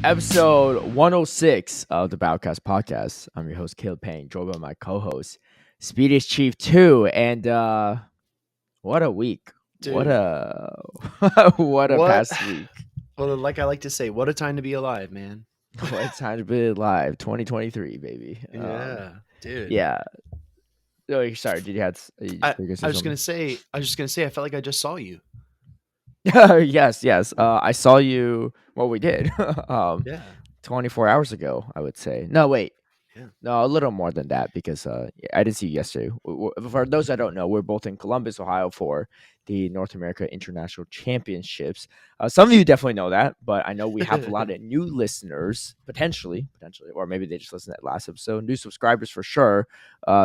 episode 106 of the Battlecast podcast. I'm your host, Caleb Peng, joined by my co-host, Speedy's Chief 2. And what a week. What Dude, a what a what? past week. Well, like I like to say, what a time to be alive, man. What a time to be alive. 2023, baby. Yeah, dude. Yeah. Oh, sorry, did you have I, you gonna I say was just something? gonna say, I felt like I just saw you. Yes. I saw you. Well, we did. 24 hours ago, I would say. No, wait. Yeah. No, a little more than that because I didn't see you yesterday. For those that don't know, we're both in Columbus, Ohio for the North America International Championships. Some of you definitely know that, but I know we have a lot of new listeners, potentially, or maybe they just listened to that last episode. New subscribers for sure.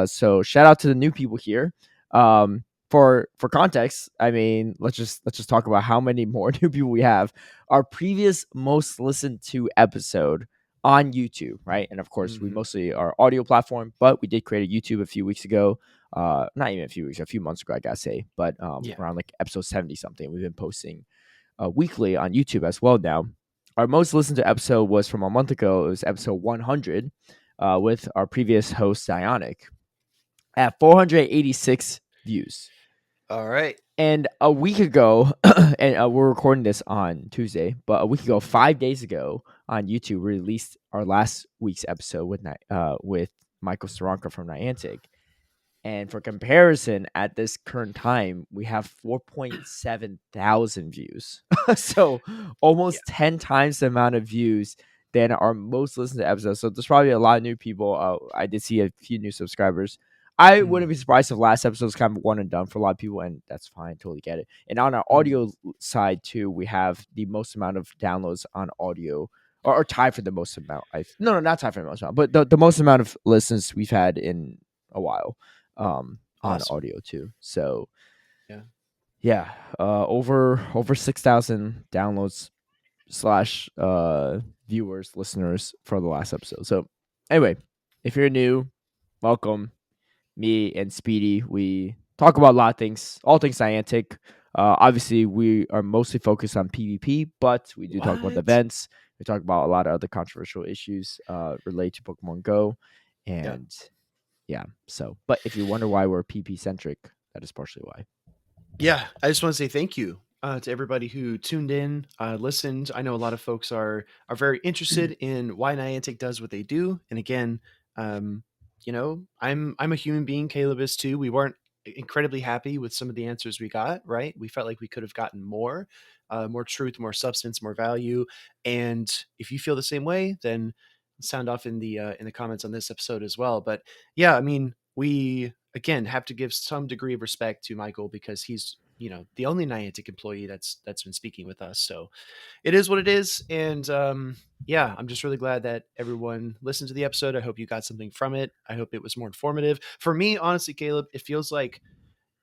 So shout out to the new people here. For context, I mean, let's just talk about how many more new people we have. Our previous most listened to episode on YouTube, right? And of course, we Mhm. mostly are audio platform, but we did create a YouTube a few weeks ago. Not even a few months ago, I gotta say, but Yeah. around like episode 70 something. We've been posting weekly on YouTube as well now. Our most listened to episode was from a month ago. It was episode 100 with our previous host, Niantic, at 486 views. All right. And a week ago, and we're recording this on Tuesday, but a week ago, 5 days ago on YouTube, we released our last week's episode with Michael Saranka from Niantic. And for comparison, at this current time, we have 4.7 thousand views. So Yeah. almost 10 times the amount of views than our most listened to episodes. So there's probably a lot of new people. I did see a few new subscribers. I wouldn't be surprised if last episode was kind of one and done for a lot of people, and that's fine. Totally get it. And on our audio side too, we have the most amount of downloads on audio, or tied for the most amount. No, not tied for the most amount, but the most amount of listens we've had in a while on Awesome. audio too. So Yeah. yeah, over 6,000 downloads slash viewers, listeners for the last episode. So anyway, if you're new, welcome. Me and Speedy, we talk about a lot of things, all things Niantic. Obviously, we are mostly focused on PvP, but we do talk about the What? events. We talk about a lot of other controversial issues related to Pokemon Go, Yeah. and yeah. So, but if you wonder why we're PP centric, that is partially why. Yeah. I just want to say thank you to everybody who tuned in, listened. I know a lot of folks are very interested in why Niantic does what they do. And again, um, I'm a human being. Caleb is too. We weren't incredibly happy with some of the answers we got. Right? We felt like we could have gotten more truth, more substance, more value. And if you feel the same way, then sound off in the comments on this episode as well. But yeah, I mean, we again have to give some degree of respect to Michael because he's the only Niantic employee that's been speaking with us. So it is what it is, and yeah, I'm just really glad that everyone listened to the episode. I hope you got something from it. I hope it was more informative. For me, honestly, Caleb, it feels like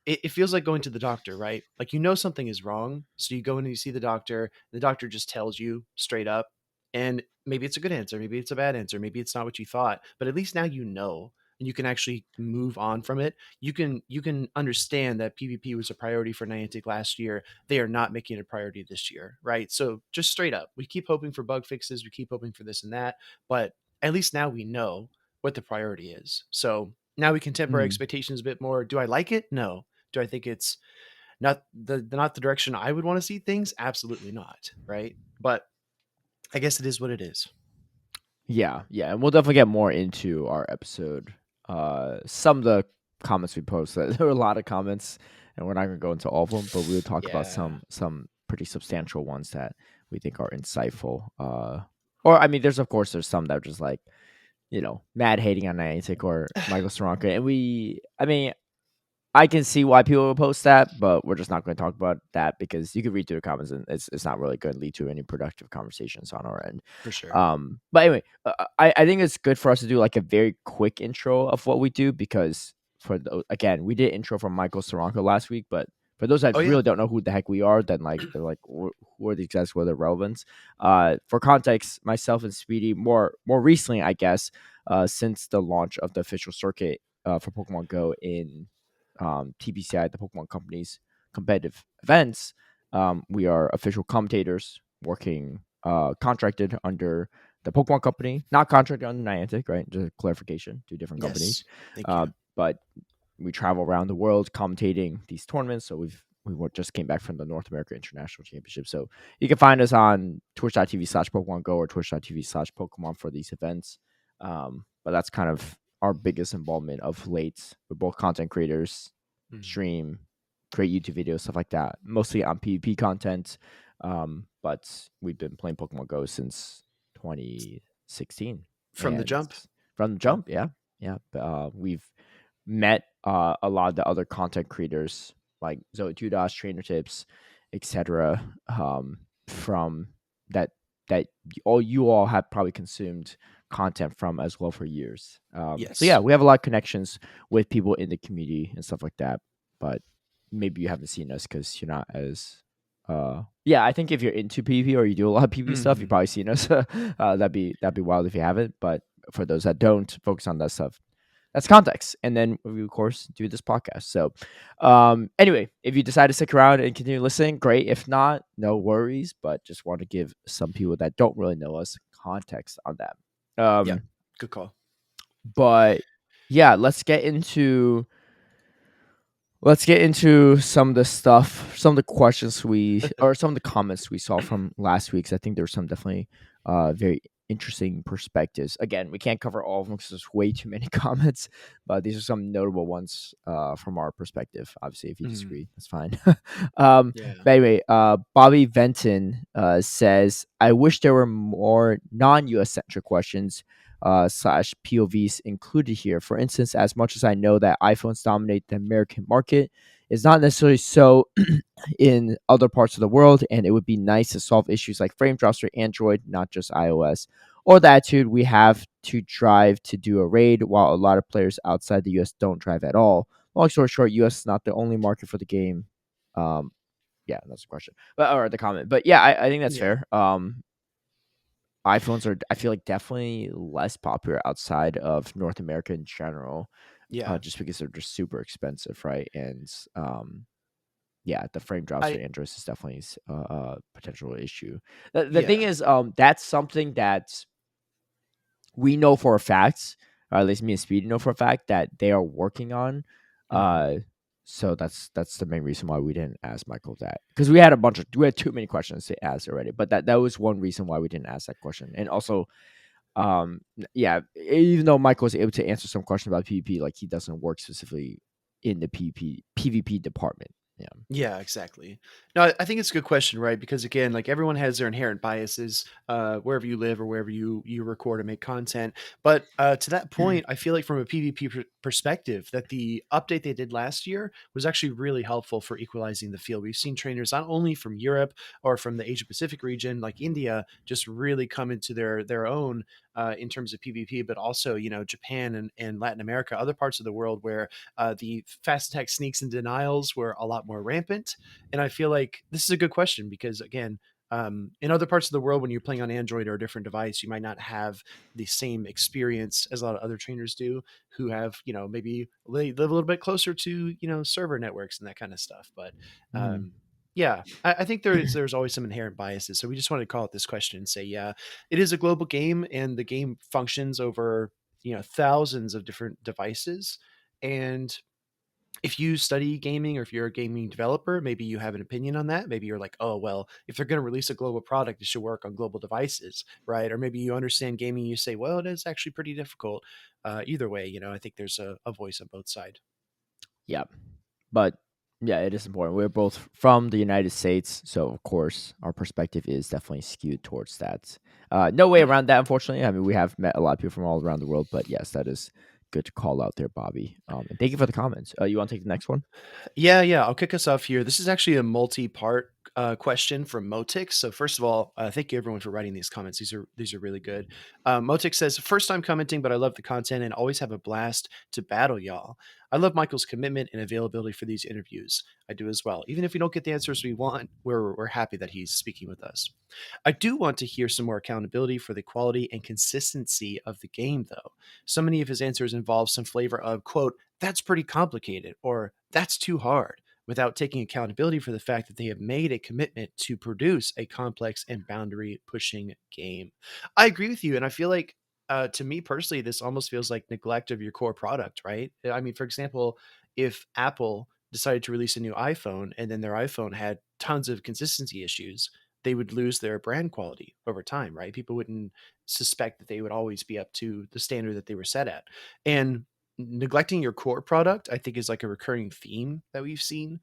going to the doctor, right? Like something is wrong, so you go in and you see the doctor. The doctor just tells you straight up, and maybe it's a good answer, maybe it's a bad answer, maybe it's not what you thought, but at least now and you can actually move on from it. You can understand that PvP was a priority for Niantic last year. They are not making it a priority this year, right? So just straight up, we keep hoping for bug fixes, we keep hoping for this and that, but at least now we know what the priority is. So now we can temper our Mm. expectations a bit more. Do I like it? No. Do I think it's not the direction I would want to see things? Absolutely not, right? But I guess it is what it is. Yeah, and we'll definitely get more into our episode. Some of the comments we posted, there were a lot of comments, and we're not going to go into all of them, but we'll talk about Yeah. some pretty substantial ones that we think are insightful. Or I mean, there's some that are just like mad hating on Niantic or Michael Soronka, and I mean, I can see why people would post that, but we're just not going to talk about that because you can read through the comments and it's not really going to lead to any productive conversations on our end. For sure. But anyway, I think it's good for us to do like a very quick intro of what we do because again, we did intro from Michael Soranko last week, but for those that Oh yeah. really don't know who the heck we are, then like they're like, who are these guys? What are their relevance? For context, myself and Speedy more recently, I guess, since the launch of the official circuit for Pokemon Go in TPCI, the Pokemon Company's competitive events. We are official commentators working contracted under the Pokemon Company, not contracted under Niantic, right? Just clarification, two different companies. Yes. Thank Uh, you. but we travel around the world commentating these tournaments. So just came back from the North America International Championship. So you can find us on twitch.tv/Pokemon Go or twitch.tv/Pokemon for these events. But that's kind of our biggest involvement of late. We're both content creators, Mhm. stream, create YouTube videos, stuff like that. Mostly on PvP content. But we've been playing Pokemon Go since 2016. From the And jump. from the Yeah. jump, yeah. Yeah. We've met a lot of the other content creators like Zoe Tudas, Trainer Tips, etc. From that that you all have probably consumed content from as well for years. So yeah, Yes. we have a lot of connections with people in the community and stuff like that. But maybe you haven't seen us because you're not as yeah, I think if you're into PvP or you do a lot of PvP stuff, you've Mhm. probably seen us. That'd be wild if you haven't. But for those that don't, focus on that stuff. That's context. And then we, of course, do this podcast. So, anyway, if you decide to stick around and continue listening, great. If not, no worries. But just want to give some people that don't really know us context on that. Yeah. Um, Good call. but yeah, let's get into some of the stuff, some of the questions or some of the comments we saw from last week. 'Cause I think there's some definitely very interesting perspectives. Again, we can't cover all of them because there's way too many comments, but these are some notable ones from our perspective. Obviously, if you Mhm. disagree, that's fine. um, Yeah. but anyway, Bobby Venton says, "I wish there were more non-US centric questions slash POVs included here. For instance, as much as I know that iPhones dominate the American market, it's not necessarily so in other parts of the world, and it would be nice to solve issues like frame drops for Android, not just iOS, or the attitude we have to drive to do a raid, while a lot of players outside the US don't drive at all. Long story short, US is not the only market for the game." Um, yeah, that's the question, but or the comment. But yeah, I think that's Yeah. fair. iPhones are, I feel like, definitely less popular outside of North America in general, Yeah. just because they're just super expensive, right? And yeah, the frame drops for I Android is definitely a potential issue. The thing yeah. is, that's something that we know for a fact, or at least me and Speedy know for a fact that they are working on. Mhm. Uh, so that's the main reason why we didn't ask Michael that, because we had too many questions to ask already. But that was one reason why we didn't ask that question, and also yeah, even though Michael was able to answer some questions about PvP, like he doesn't work specifically in the PvP department. Yeah. Yeah, exactly. No, I think it's a good question, right? Because again, like everyone has their inherent biases, wherever you live or wherever you record and make content. But to that point, I feel like from a PvP perspective, that the update they did last year was actually really helpful for equalizing the field. We've seen trainers not only from Europe or from the Asia Pacific region, like India, just really come into their own in terms of PvP, but also Japan and Latin America, other parts of the world where the fast attack sneaks and denials were a lot more rampant. And I feel like this is a good question because, again, in other parts of the world, when you're playing on Android or a different device, you might not have the same experience as a lot of other trainers do who have, maybe live a little bit closer to, server networks and that kind of stuff. But Mm. yeah, I think there's always some inherent biases. So we just wanted to call it this question and say, yeah, it is a global game and the game functions over, thousands of different devices. And if you study gaming or if you're a gaming developer, maybe you have an opinion on that. Maybe you're like, oh, well, if they're going to release a global product, it should work on global devices, right? Or maybe you understand gaming, you say, well, it is actually pretty difficult. Either way, I think there's a voice on both sides. Yeah. But yeah, it is important. We're both from the United States, so of course our perspective is definitely skewed towards that. No way around that, unfortunately. I mean, we have met a lot of people from all around the world, but yes, that is good to call out there, Bobby. And thank you for the comments. You want to take the next one? Yeah, yeah. I'll kick us off here. This is actually a multi-part question from Motix. So first of all, thank you everyone for writing these comments. These are really good. Motix says, "First time commenting, but I love the content and always have a blast to battle y'all. I love Michael's commitment and availability for these interviews. I do as well. Even if we don't get the answers we want, we're happy that he's speaking with us. I do want to hear some more accountability for the quality and consistency of the game, though. So many of his answers involve some flavor of quote." That's pretty complicated, or that's too hard, without taking accountability for the fact that they have made a commitment to produce a complex and boundary pushing game. I agree with you. And I feel like, to me personally, this almost feels like neglect of your core product, right? I mean, for example, if Apple decided to release a new iPhone and then their iPhone had tons of consistency issues, they would lose their brand quality over time, right? People wouldn't suspect that they would always be up to the standard that they were set at. And neglecting your core product, I think, is like a recurring theme that we've seen.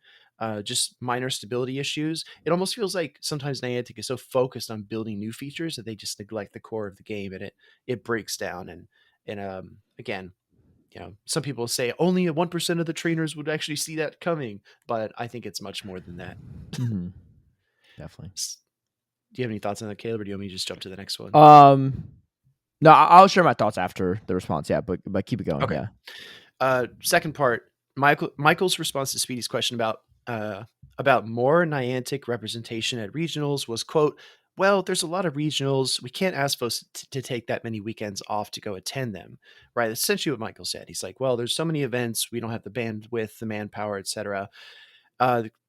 Just minor stability issues. It almost feels like sometimes Niantic is so focused on building new features that they just neglect the core of the game, and it breaks down. And again, some people say only 1% of the trainers would actually see that coming, but I think it's much more than that. Mhm. Definitely. Do you have any thoughts on that, Caleb, or do you want me to just jump to the next one? Um, no, I'll share my thoughts after the response. Yeah, but keep it going. Okay. Yeah. Second part, Michael's response to Speedy's question about more Niantic representation at regionals was, quote, well, there's a lot of regionals. We can't ask folks to take that many weekends off to go attend them, right? That's essentially what Michael said. He's like, well, there's so many events. We don't have the bandwidth, the manpower, etc.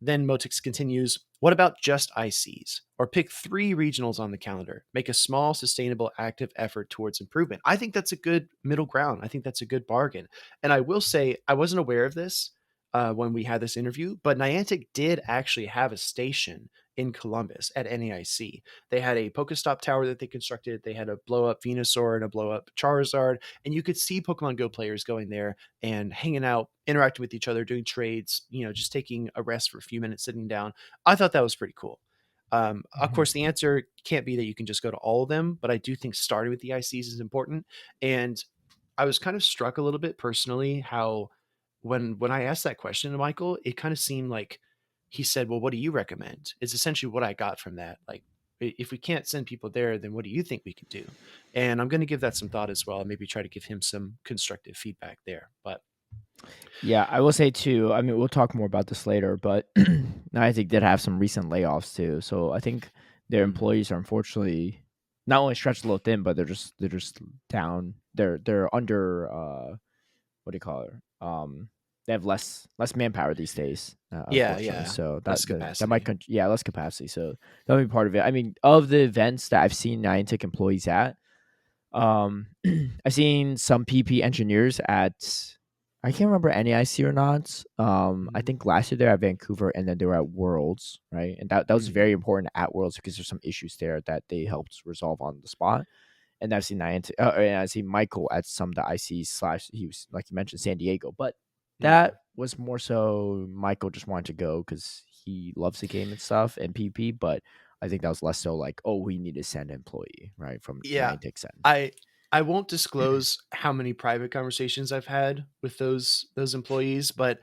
Then Motix continues, what about just ICs? Or pick 3 regionals on the calendar. Make a small, sustainable, active effort towards improvement. I think that's a good middle ground. I think that's a good bargain. And I will say, I wasn't aware of this when we had this interview, but Niantic did actually have a station in Columbus at NAIC. They had a Pokestop tower that they constructed. They had a blow up Venusaur and a blow up Charizard. And you could see Pokemon Go players going there and hanging out, interacting with each other, doing trades, just taking a rest for a few minutes, sitting down. I thought that was pretty cool. Of Mhm. course, the answer can't be that you can just go to all of them, but I do think starting with the ICs is important. And I was kind of struck a little bit personally how when I asked that question to Michael, it kind of seemed like he said, "Well, what do you recommend?" It's essentially what I got from that. Like, if we can't send people there, then what do you think we could do? And I'm going to give that some thought as well, and maybe try to give him some constructive feedback there. But Yeah, I will say too. I mean, we'll talk more about this later, but Niantic did have some recent layoffs too. So I think their mm, employees are unfortunately not only stretched a little thin, but they're just down. They're under what do you call it? They have less manpower these days, yeah, unfortunately. yeah, So less that might capacity. yeah, less capacity. So that'll be part of it. I mean, of the events that I've seen Niantic employees at, um, I've seen some PP engineers at I can't remember NAIC or not. I Mhm, think last year they were at Vancouver and then they were at Worlds, right? And that was mhm, very important at Worlds because there's some issues there that they helped resolve on the spot. And I've seen Niantic, and I've seen Michael at some of the ICs slash he was like you mentioned San Diego, but mhm. that was more so Michael just wanted to go because he loves the game and stuff and PP. But I think that was less so like, oh, we need to send an employee right from Yeah, Niantic's end. I I won't disclose how many private conversations I've had with those employees, but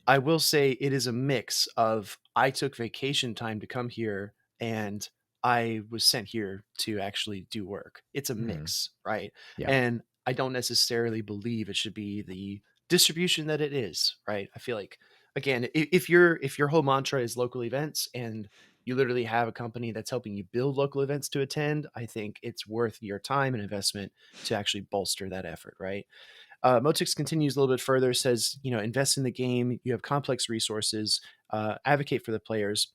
I will say it is a mix of I took vacation time to come here and I was sent here to actually do work. It's a Mhm. mix, right? Yeah. And I don't necessarily believe it should be the distribution that it is, right? I feel like again, if your whole mantra is local events and you literally have a company that's helping you build local events to attend, I think it's worth your time and investment to actually bolster that effort, right? Motix continues a little bit further, says, invest in the game. You have complex resources. Advocate for the players.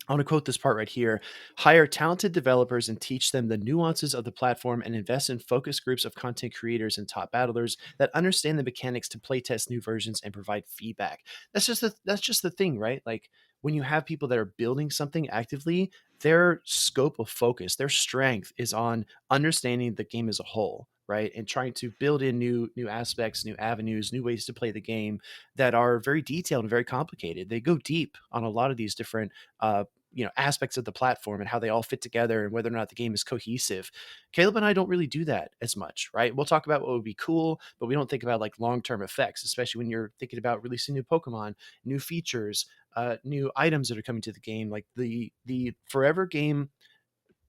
I want to quote this part right here. Hire talented developers and teach them the nuances of the platform and invest in focus groups of content creators and top battlers that understand the mechanics to playtest new versions and provide feedback. That's just the thing, right? Like when you have people that are building something actively, their scope of focus, their strength is on understanding the game as a whole, right? And trying to build in new aspects, new avenues, new ways to play the game that are very detailed and very complicated. They go deep on a lot of these different aspects of the platform and how they all fit together and whether or not the game is cohesive. Caleb and I don't really do that as much, right? We'll talk about what would be cool, but we don't think about like long-term effects, especially when you're thinking about releasing new Pokemon, new features, new items that are coming to the game. Like the forever game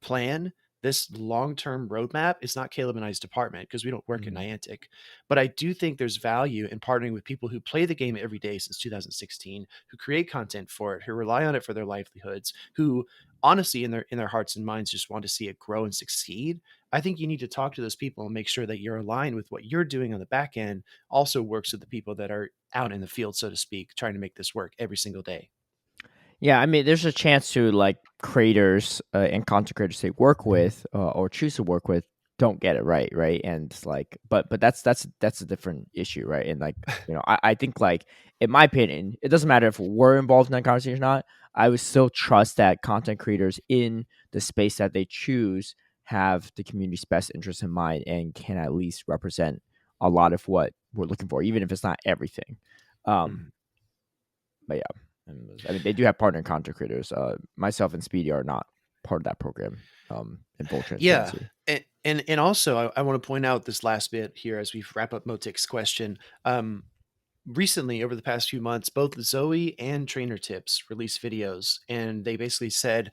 plan, this long-term roadmap is not Caleb and I's department because we don't work in Mhm. Niantic. But I do think there's value in partnering with people who play the game every day since 2016, who create content for it, who rely on it for their livelihoods, who honestly in their hearts and minds just want to see it grow and succeed. I think you need to talk to those people and make sure that you're aligned with what you're doing on the back end also works with the people that are out in the field, so to speak, trying to make this work every single day. Yeah, I mean, there's a chance to like creators and content creators they work with or choose to work with don't get it right, right? And it's like, but that's a different issue, right? And like, I think like in my opinion, it doesn't matter if we're involved in that conversation or not. I would still trust that content creators in the space that they choose have the community's best interests in mind and can at least represent a lot of what we're looking for, even if it's not everything. Um, Mhm. but yeah, I mean, they do have partner content creators. Myself and Speedy are not part of that program. In full Yeah. transparency. And also, I want to point out this last bit here as we wrap up Motik's question. Recently, over the past few months, both Zoe and Trainer Tips released videos, and they basically said,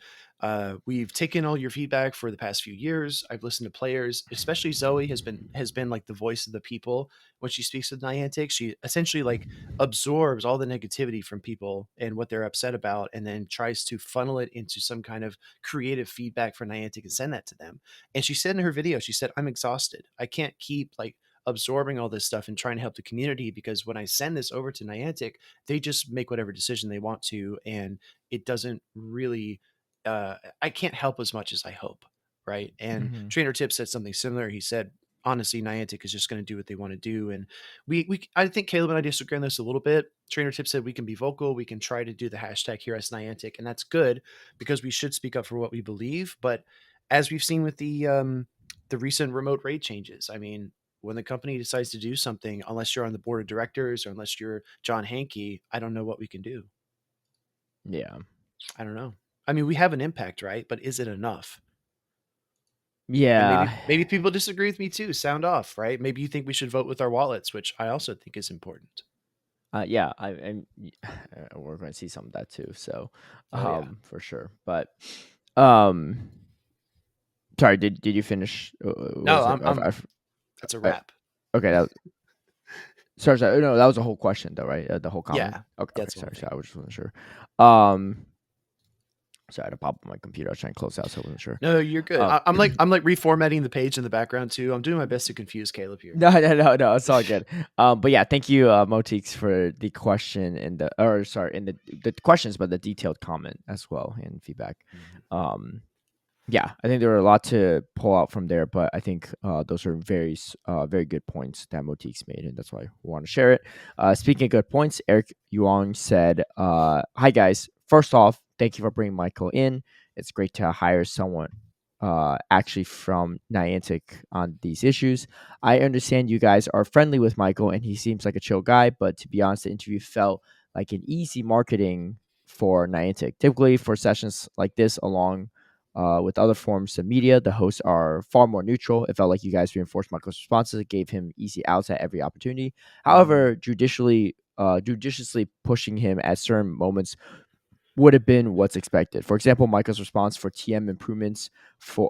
"We've taken all your feedback for the past few years. I've listened to players, especially Zoe has been like the voice of the people when she speaks with Niantic. She essentially like absorbs all the negativity from people and what they're upset about, and then tries to funnel it into some kind of creative feedback for Niantic and send that to them. And she said in her video, she said, "I'm exhausted. I can't keep like." Absorbing all this stuff and trying to help the community because when I send this over to Niantic, they just make whatever decision they want to, and it doesn't really. I can't help as much as I hope, right? And Mm-hmm. Trainer Tip said something similar. He said, honestly, Niantic is just going to do what they want to do, and I think Caleb and I disagree on this a little bit. Trainer Tip said we can be vocal, we can try to do the hashtag here as Niantic, and that's good because we should speak up for what we believe. But as we've seen with the recent remote rate changes, I mean, when the company decides to do something, unless you're on the board of directors or unless you're John Hankey, I don't know what we can do. Yeah. I don't know. I mean, we have an impact, right? But is it enough? And Yeah. maybe people disagree with me too. Sound off, right? Maybe you think we should vote with our wallets, which I also think is important. Yeah. We're going to see some of that too. So, Oh yeah. for sure. But, um, sorry. Did you finish? No, Was it? that's a I, wrap. okay. Sorry. No, that was a whole question though, right? The whole comment. Yeah, Okay. Okay. that's the whole Sorry. thing. I was just wasn't sure. Um, sorry. I had to pop up my computer. I was trying to close out, so I wasn't sure. No, you're good. Um, I'm like reformatting the page in the background too. I'm doing my best to confuse Caleb here. No, it's all good. But yeah, thank you, Motiks, for the question and the questions, but the detailed comment as well and feedback. Mhm. Um, yeah, I think there were a lot to pull out from there, but I think those are very good points that Motiks made, and that's why we want to share it. Speaking of good points, Eric Yuang said, "Hi guys. First off, thank you for bringing Michael in. It's great to hire someone actually from Niantic on these issues. I understand you guys are friendly with Michael, and he seems like a chill guy. But to be honest, the interview felt like an easy marketing for Niantic. Typically, for sessions like this, along with other forms of media, the hosts are far more neutral. It felt like you guys reinforced Michael's responses, gave him easy outs at every opportunity. Mhm. However, judiciously pushing him at certain moments would have been what's expected. For example, Michael's response for TM improvements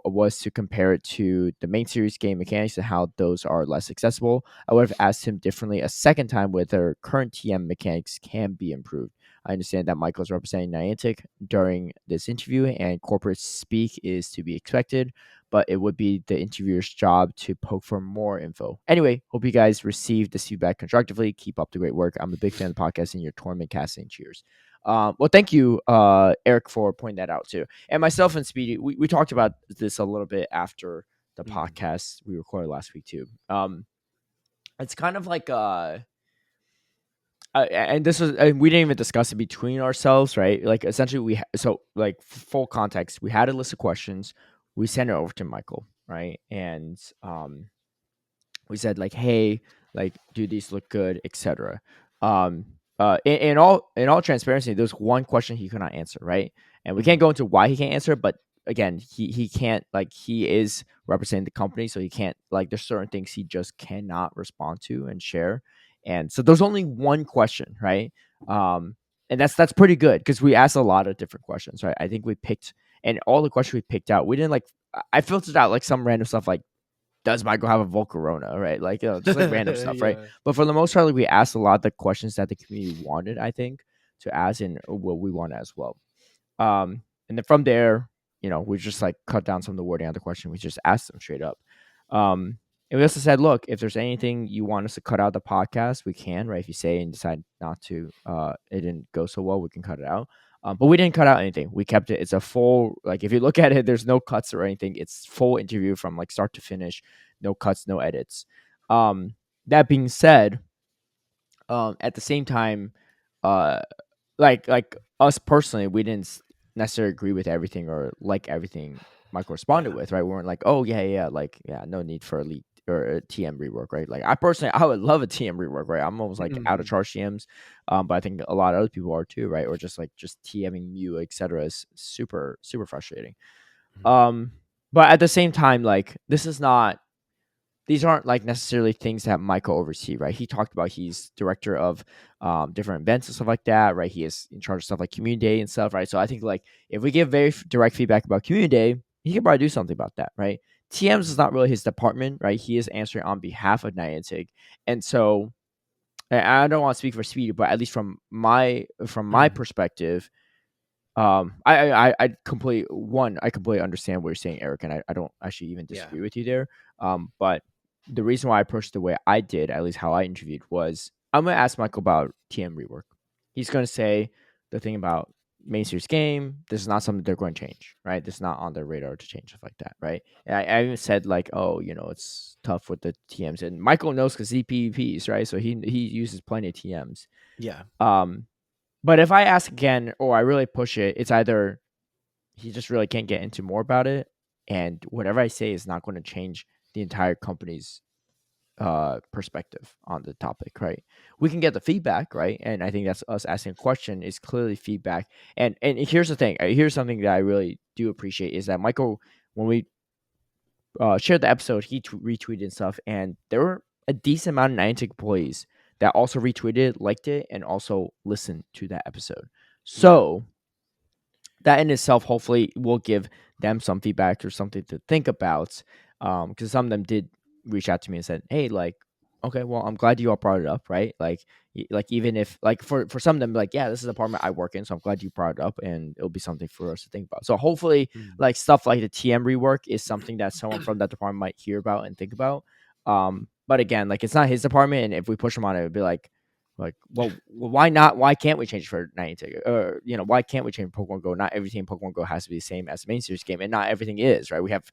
was to compare it to the main series game mechanics and how those are less accessible. I would have asked him differently a second time whether current TM mechanics can be improved. I understand that Michael's representing Niantic during this interview, and corporate speak is to be expected, but it would be the interviewer's job to poke for more info. Anyway, hope you guys received this feedback constructively. Keep up the great work. I'm a big fan of the podcast and your tournament casting. Cheers. Well, thank you, Eric, for pointing that out too. And myself and Speedy, we talked about this a little bit after the Mhm. podcast we recorded last week too. It's kind of like and this was, and we didn't even discuss it between ourselves, right? Like essentially, so like full context, we had a list of questions, we sent it over to Michael, right? And we said like, hey, like, do these look good, etc. um in all transparency, there's one question he could not answer, right? And we can't Mhm. go into why he can't answer, but again, he can't, like, he is representing the company, so he can't, like, there's certain things he just cannot respond to and share. And so there's only one question, right? And that's pretty good because we asked a lot of different questions, right? I think we picked, and all the questions we picked out, we didn't like, I filtered out like some random stuff like, does Michael have a Volcarona, right? Like, just like random stuff, right? Yeah. But for the most part, like, we asked a lot of the questions that the community wanted, I think, to ask, and what we want as well. And then from there, we just like cut down some of the wording on the question. We just asked them straight up. Um, and we also said, look, if there's anything you want us to cut out of the podcast, we can, right? If you say and decide not to, it didn't go so well, we can cut it out. But we didn't cut out anything. We kept it. It's a full, like, if you look at it, there's no cuts or anything. It's full interview from like start to finish, no cuts, no edits. That being said, at the same time, uh, like us personally, we didn't necessarily agree with everything or like everything Michael responded Yeah. with, right? We weren't like, oh yeah, like yeah, no need for a lead or a TM rework, right? Like I personally, I would love a TM rework, right? I'm almost like out of Mhm. charge TMs, but I think a lot of other people are too, right? Or just TMing you, etc. is super frustrating. Mhm. Um, but at the same time, like this is not these aren't like necessarily things that Michael oversee, right? He talked about he's director of different events and stuff like that, right? He is in charge of stuff like community day and stuff, right? So I think like if we give very direct feedback about community day, he could probably do something about that, right? TMs is Mhm. not really his department, right? He is answering on behalf of Niantic, and so I don't want to speak for Speedy, but at least from my Mhm. perspective, I completely understand what you're saying, Eric, and I don't actually even Yeah. disagree with you there. But the reason why I approached the way I did, at least how I interviewed, was I'm gonna ask Michael about TM rework. He's gonna say the thing about main series game. This is not something they're going to change, right? This is not on their radar to change stuff like that, right? And I even said like, oh, it's tough with the TMs, and Michael knows because he PvPs, right? So he uses plenty of TMs. Yeah. Um, but if I ask again or I really push it, it's either he just really can't get into more about it, and whatever I say is not going to change the entire company's perspective on the topic, right? We can get the feedback, right? And I think that's us asking a question is clearly feedback. And here's the thing. Here's something that I really do appreciate is that Michael, when we shared the episode, he retweeted and stuff, and there were a decent amount of Niantic employees that also retweeted, liked it, and also listened to that episode. Yeah. So that in itself hopefully will give them some feedback or something to think about. Because some of them did reach out to me and said, "Hey, like, okay, well, I'm glad you all brought it up, right? Like, like even if like for some of them, like, yeah, this is the apartment I work in, so I'm glad you brought it up, and it'll be something for us to think about. So hopefully, Mhm. like stuff like the TM rework is something that someone from that department might hear about and think about. But again, like it's not his department, and if we push him on it, it'd be like, well, why not? Why can't we change for Niantic? Or why can't we change Pokemon Go? Not everything in Pokemon Go has to be the same as the main series game, and not everything is, right? We have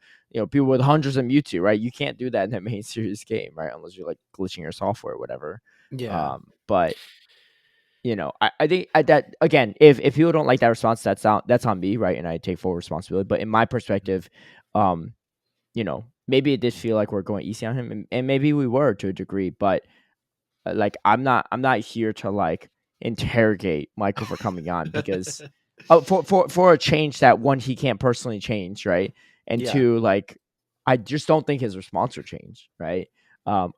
people with hundreds of Mewtwo, right? You can't do that in the main series game, right? Unless you're like glitching your software or whatever. Yeah. But I think that again, if people don't like that response, that's on me, right? And I take full responsibility. But in my Mhm. perspective, um, maybe it did feel like we're going easy on him, and maybe we were to a degree, but like I'm not here to like interrogate Michael for coming on because for a change that one he can't personally change, right? And Yeah. two, like I just don't think his response will change, right?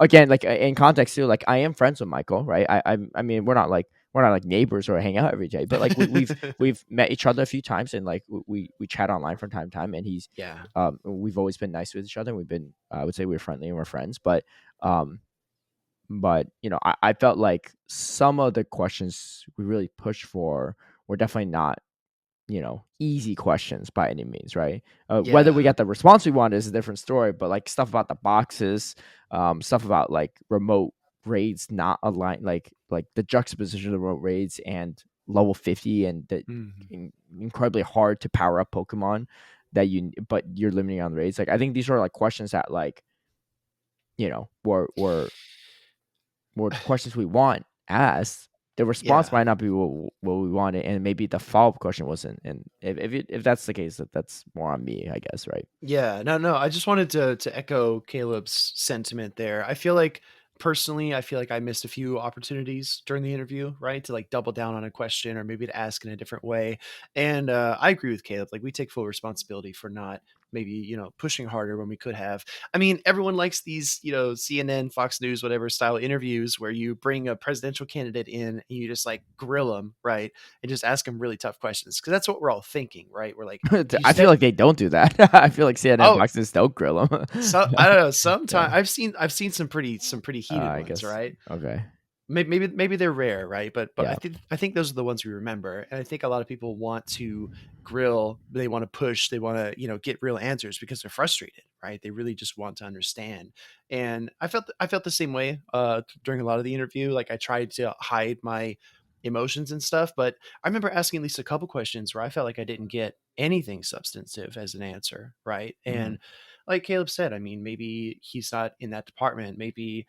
Again, like in context too, like I am friends with Michael, right? I mean we're not like neighbors or hang out every day, but like we've met each other a few times and like we chat online from time to time, and Yeah. we've always been nice with each other. We've been I would say we're friendly and we're friends, um but I felt like some of the questions we really pushed for were definitely not easy questions by any means, right? Whether we Yeah. got the response we wanted is a different story, but like stuff about the boxes, stuff about like remote raids not aligned, like the juxtaposition of the remote raids and level 50 and the Mhm. incredibly hard to power up Pokemon but you're limiting on the raids. Like I think these are like questions that like were questions we want asked. The response Yeah. might not be what we wanted, and maybe the follow up question wasn't. And if that's the case, that's more on me, I guess, right? Yeah, no, no. I just wanted to echo Caleb's sentiment there. I feel like personally, I feel like I missed a few opportunities during the interview, right? To like double down on a question or maybe to ask in a different way. And I agree with Caleb. Like we take full responsibility for not maybe, pushing harder when we could have. I mean, everyone likes these, CNN, Fox News, whatever style interviews where you bring a presidential candidate in and you just like grill them, right? And just ask them really tough questions. Cause that's what we're all thinking, right? We're like, you I feel said, like they don't do that. I feel like CNN oh, boxes don't grill them. so I don't know. Yeah, Sometimes I've seen some pretty heated I ones, guess right? okay. maybe they're rare, right? But Yeah. I think those are the ones we remember, and I think a lot of people want to grill, they want to push, they want to get real answers because they're frustrated, right? They really just want to understand, and I felt the same way during a lot of the interview. Like I tried to hide my emotions and stuff, but I remember asking at least a couple questions where I felt like I didn't get anything substantive as an answer, right? Hmm. And like Caleb said, I mean, maybe he's not in that department. Maybe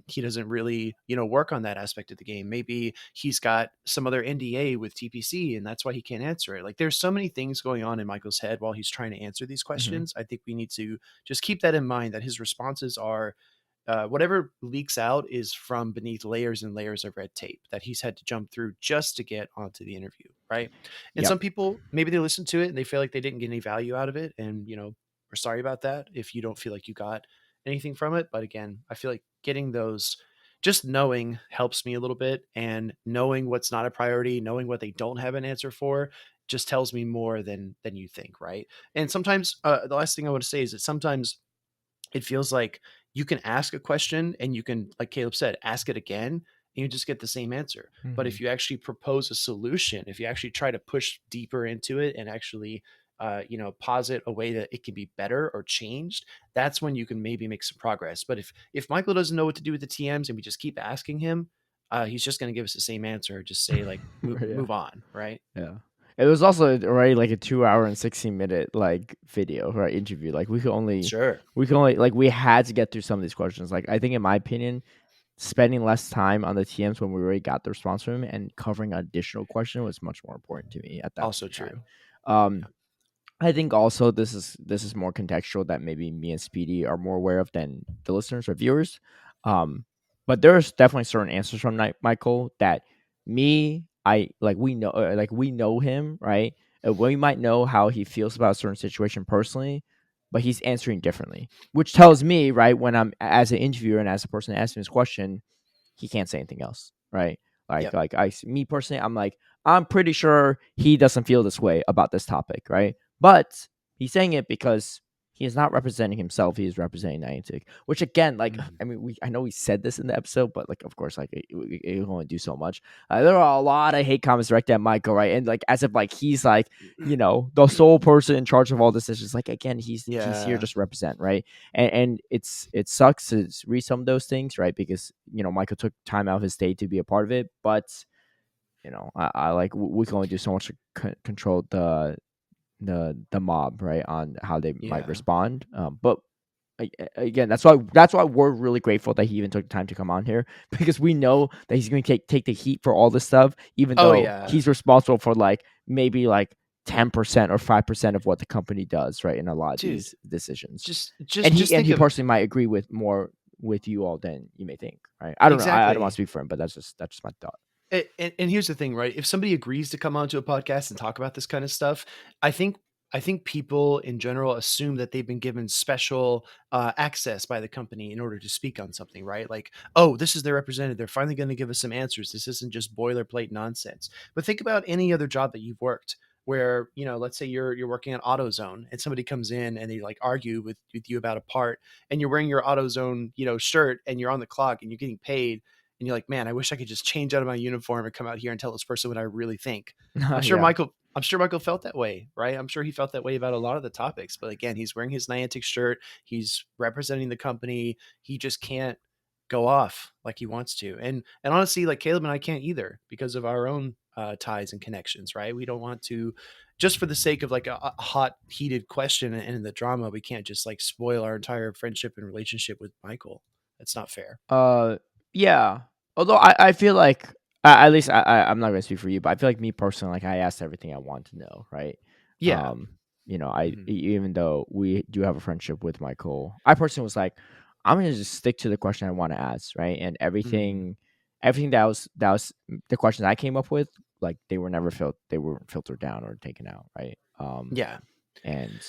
he doesn't really, work on that aspect of the game. Maybe he's got some other NDA with TPC, and that's why he can't answer it. Like, there's so many things going on in Michael's head while he's trying to answer these Hmm. questions. I think we need to just keep that in mind, that his responses are whatever leaks out is from beneath layers and layers of red tape that he's had to jump through just to get onto the interview, right? And Yep. some people, maybe they listen to it and they feel like they didn't get any value out of it, and we're sorry about that if you don't feel like you got anything from it. But again, I feel like getting those, just knowing, helps me a little bit, and knowing what's not a priority, knowing what they don't have an answer for, just tells me more than you think, right? And sometimes the last thing I want to say is that sometimes it feels like you can ask a question and you can, like Caleb said, ask it again and you just get the same answer. But Hmm. if you actually propose a solution, if you actually try to push deeper into it and actually, posit a way that it can be better or changed, that's when you can maybe make some progress. But if Michael doesn't know what to do with the TMs and we just keep asking him, he's just going to give us the same answer. Just say like, Yeah. move on, right? Yeah. It was also already like a 2 hour and 16 minute like video, right? Interview. Like Sure. we could only like we had to get through some of these questions. Like I think in my opinion, spending less time on the TMs when we already got the response from him and covering additional question was much more important to me at that Also point in time. true. Um, I think also this is more contextual that maybe me and Speedy are more aware of than the listeners or viewers. Um, but there's definitely certain answers from Michael that I like we know him, right? We might know how he feels about a certain situation personally, but he's answering differently, which tells me, right, when I'm as an interviewer and as a person asking this question, he can't say anything else, right? Yep. Me personally, I'm like, I'm pretty sure he doesn't feel this way about this topic, right? But he's saying it because he is not representing himself; he is representing Niantic. Which again, like, Mhm. I mean, I know we said this in the episode, but like, of course, like, it can only do so much. There are a lot of hate comments directed at Michael, right? And like, as if like he's like, the sole person in charge of all decisions. Like, again, he's here Yeah. just to represent, right? And it sucks to read some of those things, right? Because Michael took time out of his day to be a part of it, but I like we can only do so much to control the mob, right, on how they might Yeah. respond. But again, that's why we're really grateful that he even took the time to come on here because we know that he's going to take the heat for all this stuff, even Oh though yeah. he's responsible for like maybe like 10% or 5% of what the company does, right, in a lot of Dude, these decisions. just And he just and think he of personally might agree with more with you all than you may think, right? I don't know. I don't want to exactly. speak for him, but that's just my thought. And here's the thing, right? If somebody agrees to come onto a podcast and talk about this kind of stuff, I think I think people in general assume that they've been given special access by the company in order to speak on something, right? Like, oh, this is their representative. They're finally going to give us some answers. This isn't just boilerplate nonsense. But think about any other job that you've worked where, let's say you're working at AutoZone and somebody comes in and they like argue with you about a part, and you're wearing your AutoZone, shirt, and you're on the clock and you're getting paid, and you're like, man, I wish I could just change out of my uniform and come out here and tell this person what I really think. I'm sure Yeah. Michael, I'm sure Michael felt that way, right? I'm sure he felt that way about a lot of the topics. But again, he's wearing his Niantic shirt. He's representing the company. He just can't go off like he wants to. And honestly, like Caleb and I can't either because of our own ties and connections, right? We don't want to, just for the sake of like a hot, heated question and the drama, we can't just like spoil our entire friendship and relationship with Michael. That's not fair. Uh, yeah. Although I feel like at least I'm not gonna speak for you, but I feel like me personally, like I asked everything I want to know, right? Yeah. Mhm. Even though we do have a friendship with Michael, I personally was like, I'm gonna just stick to the question I want to ask, right? And Mhm. everything that was the questions I came up with, like they weren't filtered down or taken out, right? Yeah. And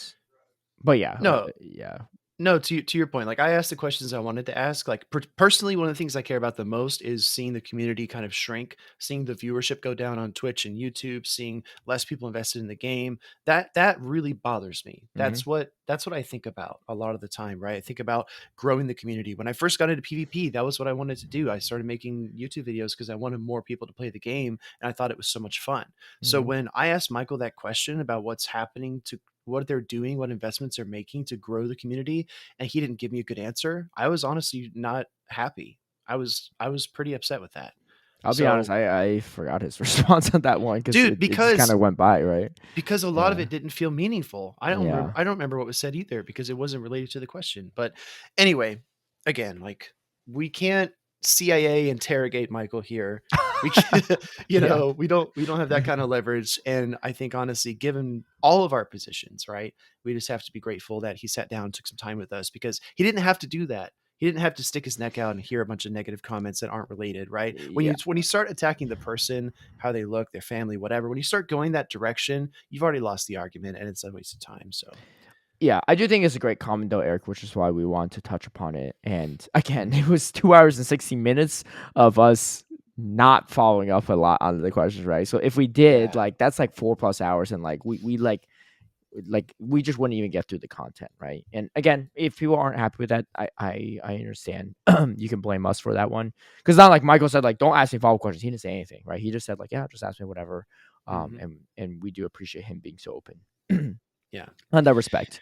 but yeah, No, yeah. No, to your point, like I asked the questions I wanted to ask. Like personally, one of the things I care about the most is seeing the community kind of shrink, seeing the viewership go down on Twitch and YouTube, seeing less people invested in the game. That really bothers me. Mhm. That's what I think about a lot of the time, right? I think about growing the community. When I first got into PvP, that was what I wanted to do. I started making YouTube videos because I wanted more people to play the game, and I thought it was so much fun. So Mhm. when I asked Michael that question about what's happening to what they're doing, what investments they're making to grow the community, and he didn't give me a good answer, I was honestly not happy. I was pretty upset with that. I'll be honest, So, I forgot his response on that one because dude, it just kinda went by, right? because a lot of Yeah. it didn't feel meaningful. Yeah. I don't remember what was said either because it wasn't related to the question. But anyway, again, like we can't CIA interrogate Michael here. We can, Yeah. we don't have that kind of leverage. And I think honestly, given all of our positions, right, we just have to be grateful that he sat down and took some time with us because he didn't have to do that. He didn't have to stick his neck out and hear a bunch of negative comments that aren't related, right? Yeah. When you start attacking the person, how they look, their family, whatever, when you start going that direction, you've already lost the argument and it's a waste of time. So, Yeah, I do think it's a great comment though, Eric, which is why we want to touch upon it. And again, it mhm. was 2 hours and 16 minutes of us not following up a lot on the questions, right? So if we did, Yeah. like that's like 4 plus hours and like we like we just wouldn't even get through the content, right? And again, if people aren't happy with that, I understand. You can blame us for that one. Cuz not like Michael said like don't ask me follow-up questions. He didn't say anything, right? He just said like yeah, just ask me whatever. Hmm. And we do appreciate him being so open. Yeah. On that respect.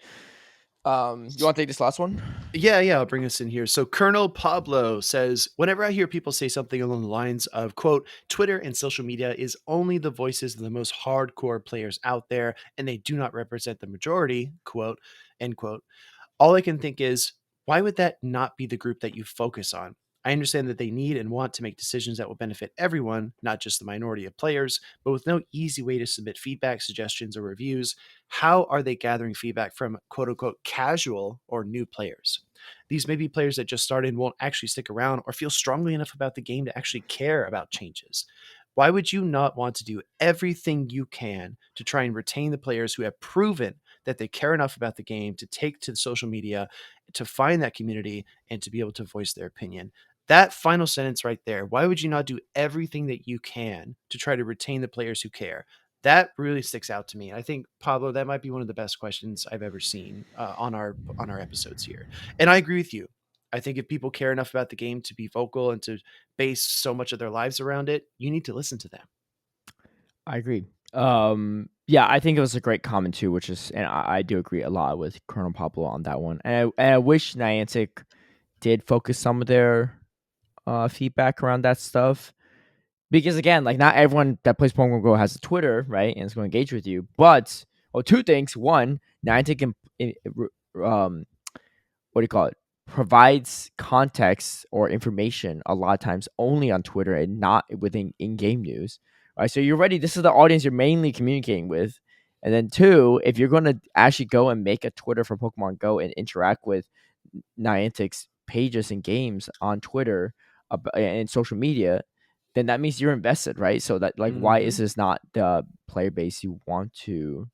You want to take this last one? Yeah, I'll bring us in here. So Colonel Pablo says, whenever I hear people say something along the lines of, quote, Twitter and social media is only the voices of the most hardcore players out there, and they do not represent the majority, quote, end quote. All I can think is, why would that not be the group that you focus on? I understand that they need and want to make decisions that will benefit everyone, not just the minority of players, but with no easy way to submit feedback, suggestions, or reviews. How are they gathering feedback from quote unquote casual or new players? These may be players that just started and won't actually stick around or feel strongly enough about the game to actually care about changes. Why would you not want to do everything you can to try and retain the players who have proven that they care enough about the game to take to the social media, to find that community, and to be able to voice their opinion? That final sentence right there, why would you not do everything that you can to try to retain the players who care? That really sticks out to me. I think Pablo, that might be one of the best questions I've ever seen on our episodes here. And I agree with you. I think if people care enough about the game to be vocal and to base so much of their lives around it, you need to listen to them. I agree. Yeah, I think it was a great comment too, which is, and I do agree a lot with Colonel Pablo on that one. And I wish Niantic did focus some of their feedback around that stuff because again, like not everyone that plays Pokemon Go has a Twitter, right, and is going to engage with you. But well, two things: one, Niantic what do you call it? Provides context or information a lot of times only on Twitter and not within in-game news. Right. So you're ready. This is the audience you're mainly communicating with. And then two, if you're gonna actually go and make a Twitter for Pokemon Go and interact with Niantic's pages and games on Twitter and social media, then that means you're invested, right? So that like why is Mm-hmm. this not the player base you want to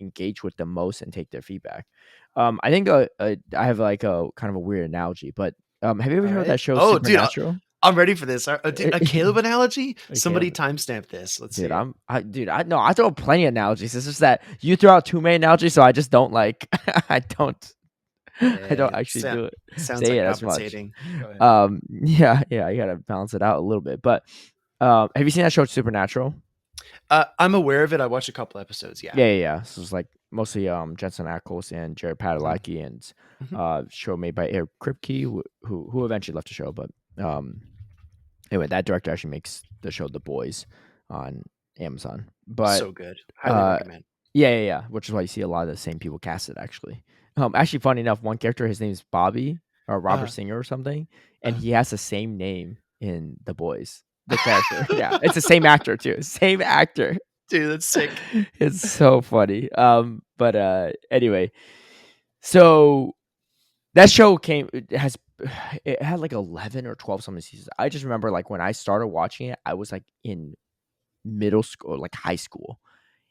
engage with them most and take their feedback. I think I have like a kind of a weird analogy, but have you ever All heard right. that show Oh, dude, Supernatural? I'm ready for this. Dude, a Caleb analogy? Okay, Somebody timestamp this. Let's dude, see it. I no, I throw plenty of analogies. It's just that you throw out too many analogies, so I just don't like. I don't. I don't actually do it. Sounds Say like it as much. compensating. Go ahead. Yeah, you gotta balance it out a little bit. But have you seen that show Supernatural? I'm aware of it. I watched a couple episodes. Yeah. Yeah. So it's like mostly Jensen Ackles and Jared Mm-hmm. Padalecki and Mm-hmm. show made by Eric Kripke, who eventually left the show. But anyway, that director actually makes the show The Boys on Amazon. But So good. Highly uh, recommend. yeah. Which is why you see a lot of the same people casted actually. Actually, funny enough, one character, his name is Bobby or Robert Uh, Singer or something, and uh. he has the same name in The Boys. The character, yeah, it's the same actor too. Same actor. Dude, that's sick. It's so funny. But anyway, so that show it had like 11 or 12 something seasons. I just remember like when I started watching it, I was like in middle school, like high school.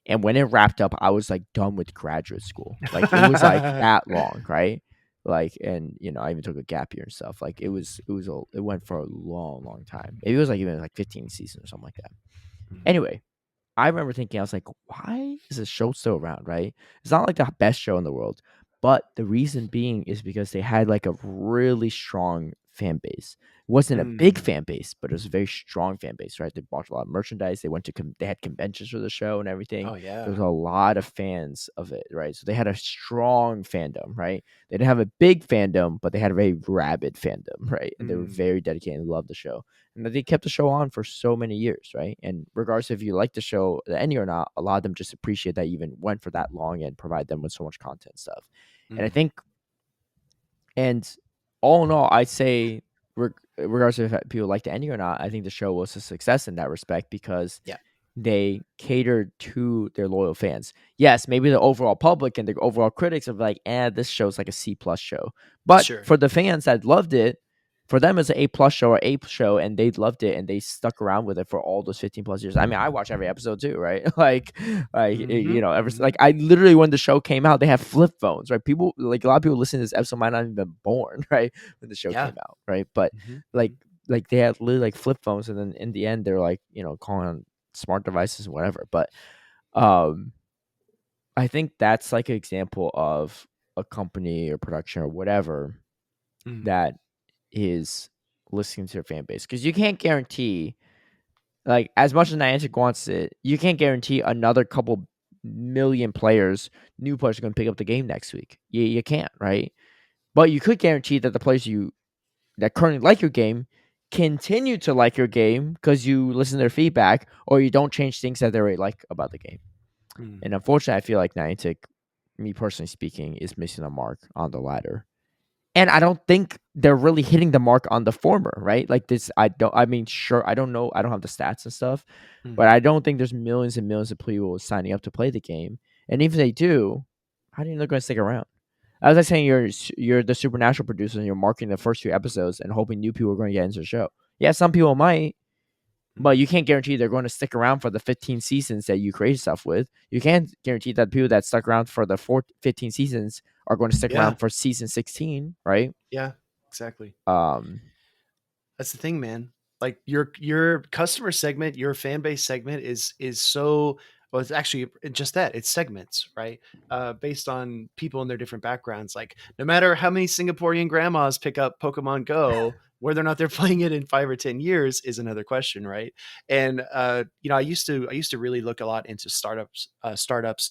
And when it wrapped up, I was like done with graduate school. Like it was like that long, right? Like, and I even took a gap year and stuff. Like, it went for a long time. Maybe it was like even like 15 seasons or something like that. Mhm. Anyway, I remember thinking, I was like, why is this show still around, right? It's not like the best show in the world, but the reason being is because they had like a really strong fan base. It wasn't a big Mm. fan base, but it was a very strong fan base, right? They bought a lot of merchandise. They went to they had conventions for the show and everything. Oh There was yeah. a lot of fans of it, right? So they had a strong fandom, right? They didn't have a big fandom, but they had a very rabid fandom, right? And they were Mm. very dedicated and loved the show. And they kept the show on for so many years, right? And regardless if you like the show, the ending or not, a lot of them just appreciate that you even went for that long and provide them with so much content stuff. And I Mm. think, and all in all, I'd say, regardless if people like the ending or not, I think the show was a success in that respect because Yeah. they catered to their loyal fans. Yes, maybe the overall public and the overall critics of like, this show's like a C+ show. But Sure. for the fans that loved it, for them it's an A+ show or A show, and they loved it and they stuck around with it for all those 15+ years. I mean, I watch every episode too, right? Mm-hmm. Ever Mm-hmm. like I literally when the show came out, they have flip phones, right? People like a lot of people listening to this episode might not even been born, right, when the show Yeah. came out, right? But Mm-hmm. like Mm-hmm. they had literally like flip phones, and then in the end they're like calling on smart devices and whatever. But um I think that's like an example of a company or production or whatever Mm. that is listening to their fan base, because you can't guarantee, like, as much as Niantic wants it, you can't guarantee another couple million players, new players, are going to pick up the game next week. You can't, right? But you could guarantee that the players that currently like your game continue to like your game because you listen to their feedback, or you don't change things that they already like about the game. Mm. And unfortunately, I feel like Niantic, me personally speaking, is missing the mark on the latter. And I don't think they're really hitting the mark on the former, right? Like this, I mean, sure, I don't know. I don't have the stats and stuff, but Mm. I don't think there's millions and millions of people signing up to play the game. And even if they do, how do you know they're going to stick around? As I was saying, you're the supernatural producer and you're marking the first few episodes and hoping new people are going to get into the show. Yeah, some people might, but Mm. you can't guarantee they're going to stick around for the 15 seasons that you create stuff with. You can't guarantee that people that stuck around for the 15 seasons are going to stick Yeah. around for season 16, right? Yeah. Exactly. Um, That's the thing, man. Like your customer segment, your fan base segment is so well. It's actually just that. It's segments, right? Based on people and their different backgrounds. Like no matter how many Singaporean grandmas pick up Pokemon Go, whether or not they're playing it in 5 or 10 years is another question, right? And I used to really look a lot into startups,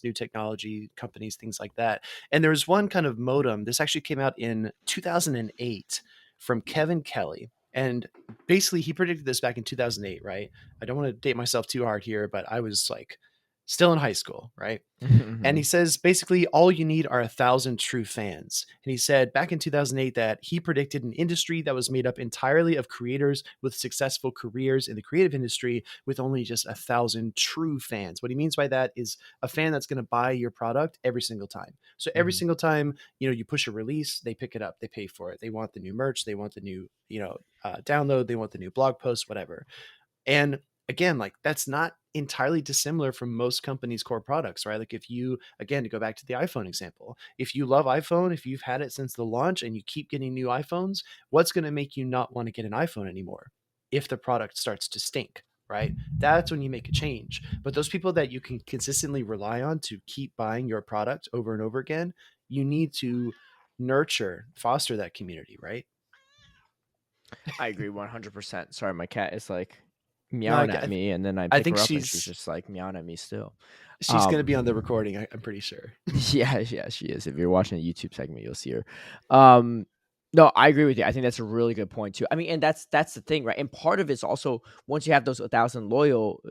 new technology companies, things like that. And there was one kind of modem. This actually came out in 2008 from Kevin Kelly, and basically he predicted this back in 2008, right? I don't want to date myself too hard here, but I was like still in high school, right? And he mhm, says basically all you need are 1,000 true fans. And he said back in 2008 that he predicted an industry that was made up entirely of creators with successful careers in the creative industry with only just 1,000 true fans. What he means by that is a fan that's going to buy your product every single time. So every mhm. single time, you push a release, they pick it up, they pay for it. They want the new merch, they want the new, download, they want the new blog post, whatever. And again, like that's not entirely dissimilar from most companies' core products, right? Like if you, again, to go back to the iPhone example, if you love iPhone, if you've had it since the launch and you keep getting new iPhones, what's going to make you not want to get an iPhone anymore? If the product starts to stink, right? That's when you make a change. But those people that you can consistently rely on to keep buying your product over and over again, you need to nurture, foster that community, right? I agree 100%. Sorry, my cat is like No, meowing at me, and then I I pick think her up, and she's she's just like meowing at me still. she's going to be Um, on the recording. I'm pretty sure. yeah, yeah, she is. If you're watching the YouTube segment, you'll see her. Um, no, I agree with you. I think that's a really good point too. I mean, and that's the thing, right? And part of it's also once you have those 1,000 loyal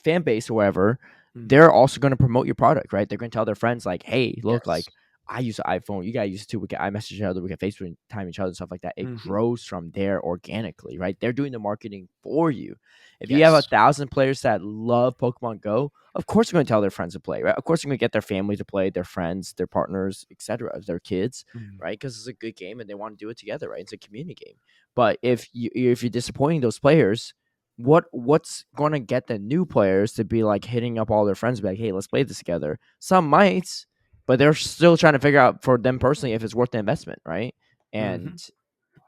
fan base or whatever, Mm. they're also going to promote your product, right? They're going to tell their friends like, "Hey, look, Yes. like I use an iPhone. You guys use it too. We can iMessage each other. We can FaceTime each other, stuff like that." It Hmm. grows from there organically, right? They're doing the marketing for you. If you have Yes. 1,000 players that love Pokemon Go, of course they're going to tell their friends to play, right? Of course they're going to get their family to play, their friends, their partners, etc., their kids, Mm. right? Because it's a good game and they want to do it together, right? It's a community game. But if you're disappointing those players, what's gonna get the new players to be like hitting up all their friends, be like, hey, let's play this together? Some might, but they're still trying to figure out for them personally if it's worth the investment, right? Hmm. And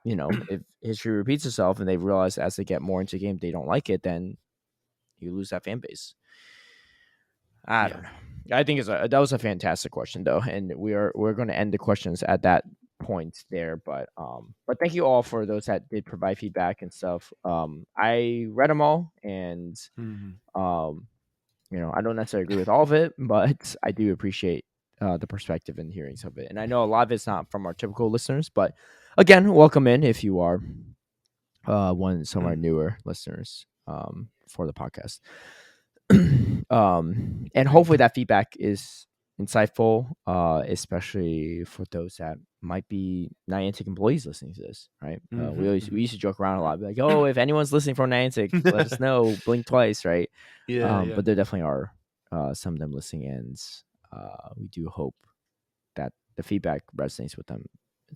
if history repeats itself and they realize as they get more into the game they don't like it, then you lose that fan base. I Yeah. don't know. I think that was a fantastic question though, and we're going to end the questions at that point there. But thank you all for those that did provide feedback and stuff. I read them all, and Hmm. um, I don't necessarily agree with all of it, but I do appreciate the perspective and hearing some of it. And I know a lot of it's not from our typical listeners, but again, welcome in if you are some of our Hmm. newer listeners for the podcast. And Great. hopefully that feedback is insightful, especially for those that might be Niantic employees listening to this, right? Hmm. We used to joke around a lot, be like, "Oh, if anyone's listening from Niantic, let us know. Blink twice," right? Yeah, yeah. But there definitely are some of them listening, and we do hope that the feedback resonates with them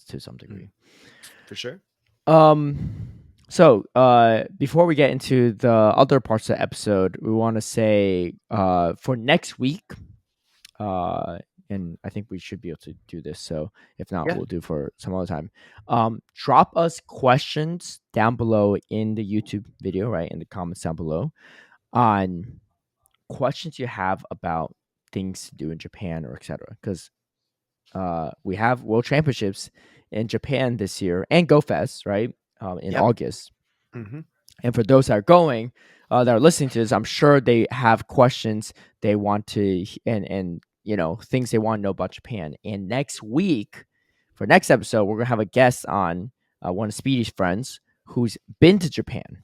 to some degree. Mm, for sure. Um. So, before we get into the other parts of the episode, we want to say, for next week, uh, and I think we should be able to do this. So, if not, Yeah. we'll do for some other time. Drop us questions down below in the YouTube video, right, in the comments down below, on questions you have about things to do in Japan or etc. Because we have World Championships in Japan this year and Go Fest, right, in Yep. August. Hmm. And for those that are going, that are listening to this, I'm sure they have questions they want to and things they want to know about Japan. And next week, for next episode, we're gonna have a guest on, one of Speedy's friends who's been to Japan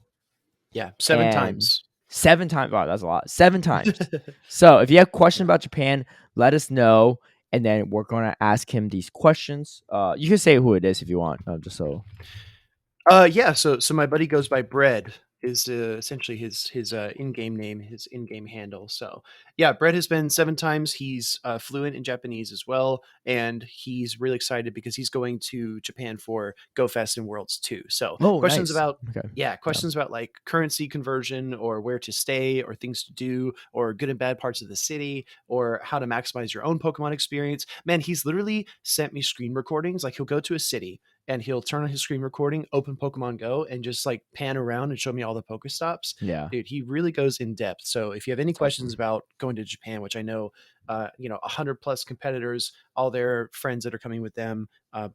Yeah. Seven and times. 7 times. Wow, that's a lot. 7 times. So if you have questions Yeah. about Japan, let us know, and then we're gonna ask him these questions. You can say who it is if you want, just so. Yeah. So my buddy goes by Bread is essentially his in-game name, his in-game handle. So yeah, Bread has been 7 times. He's fluent in Japanese as well, and he's really excited because he's going to Japan for Go Fest and Worlds too. So Oh, nice. Okay. Yeah. questions about like currency conversion or where to stay or things to do or good and bad parts of the city or how to maximize your own Pokemon experience. Man, he's literally sent me screen recordings. Like he'll go to a city and he'll turn on his screen recording, open Pokemon Go, and just like pan around and show me all the Pokestops. Yeah. Dude, he really goes in depth. So if you have any That's questions awesome. about going to Japan, which I know, 100 plus competitors, all their friends that are coming with them,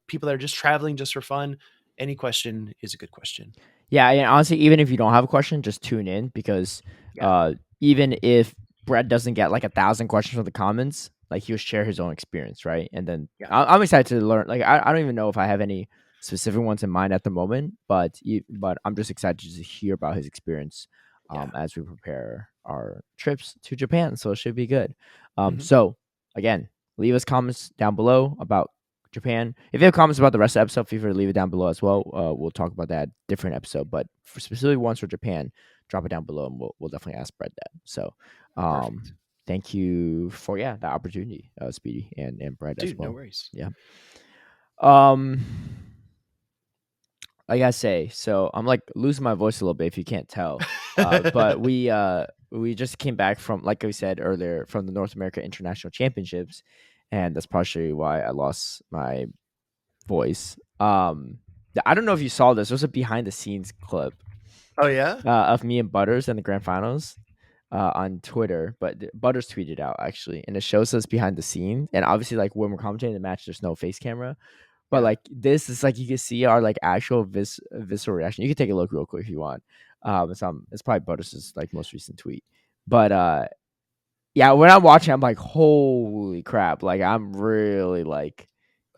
people that are just traveling just for fun, any question is a good question. Yeah, and honestly, even if you don't have a question, just tune in because Yeah, even if Brett doesn't get like 1,000 questions from the comments, like he'll share his own experience, right? And then yeah, I'm excited to learn. Like I don't even know if I have any specific ones in mind at the moment, but I'm just excited to just hear about his experience, yeah. as we prepare our trips to Japan. So it should be good. Hmm. So again, leave us comments down below about Japan. If you have comments about the rest of the episode, feel free to leave it down below as well. We'll talk about that different episode, but for specifically ones for Japan, drop it down below, and we'll definitely ask Brett that. So, Perfect. thank you for the opportunity, Speedy and Brett as Dude, no well. worries. Yeah. Um, I gotta say, so I'm like losing my voice a little bit if you can't tell. But we just came back from, like I said earlier, from the North America International Championships, and that's partially why I lost my voice. I don't know if you saw this. There was a behind the scenes clip Oh yeah. of me and Butters in the grand finals on Twitter, but Butters tweeted out actually, and it shows us behind the scenes. And obviously, like when we're commentating the match, there's no face camera, but Yeah. like this is like you can see our like actual visceral reaction. You can take a look real quick if you want. It's probably Butters' like most recent tweet, but yeah, when I'm watching, I'm like, holy crap! Like I'm really like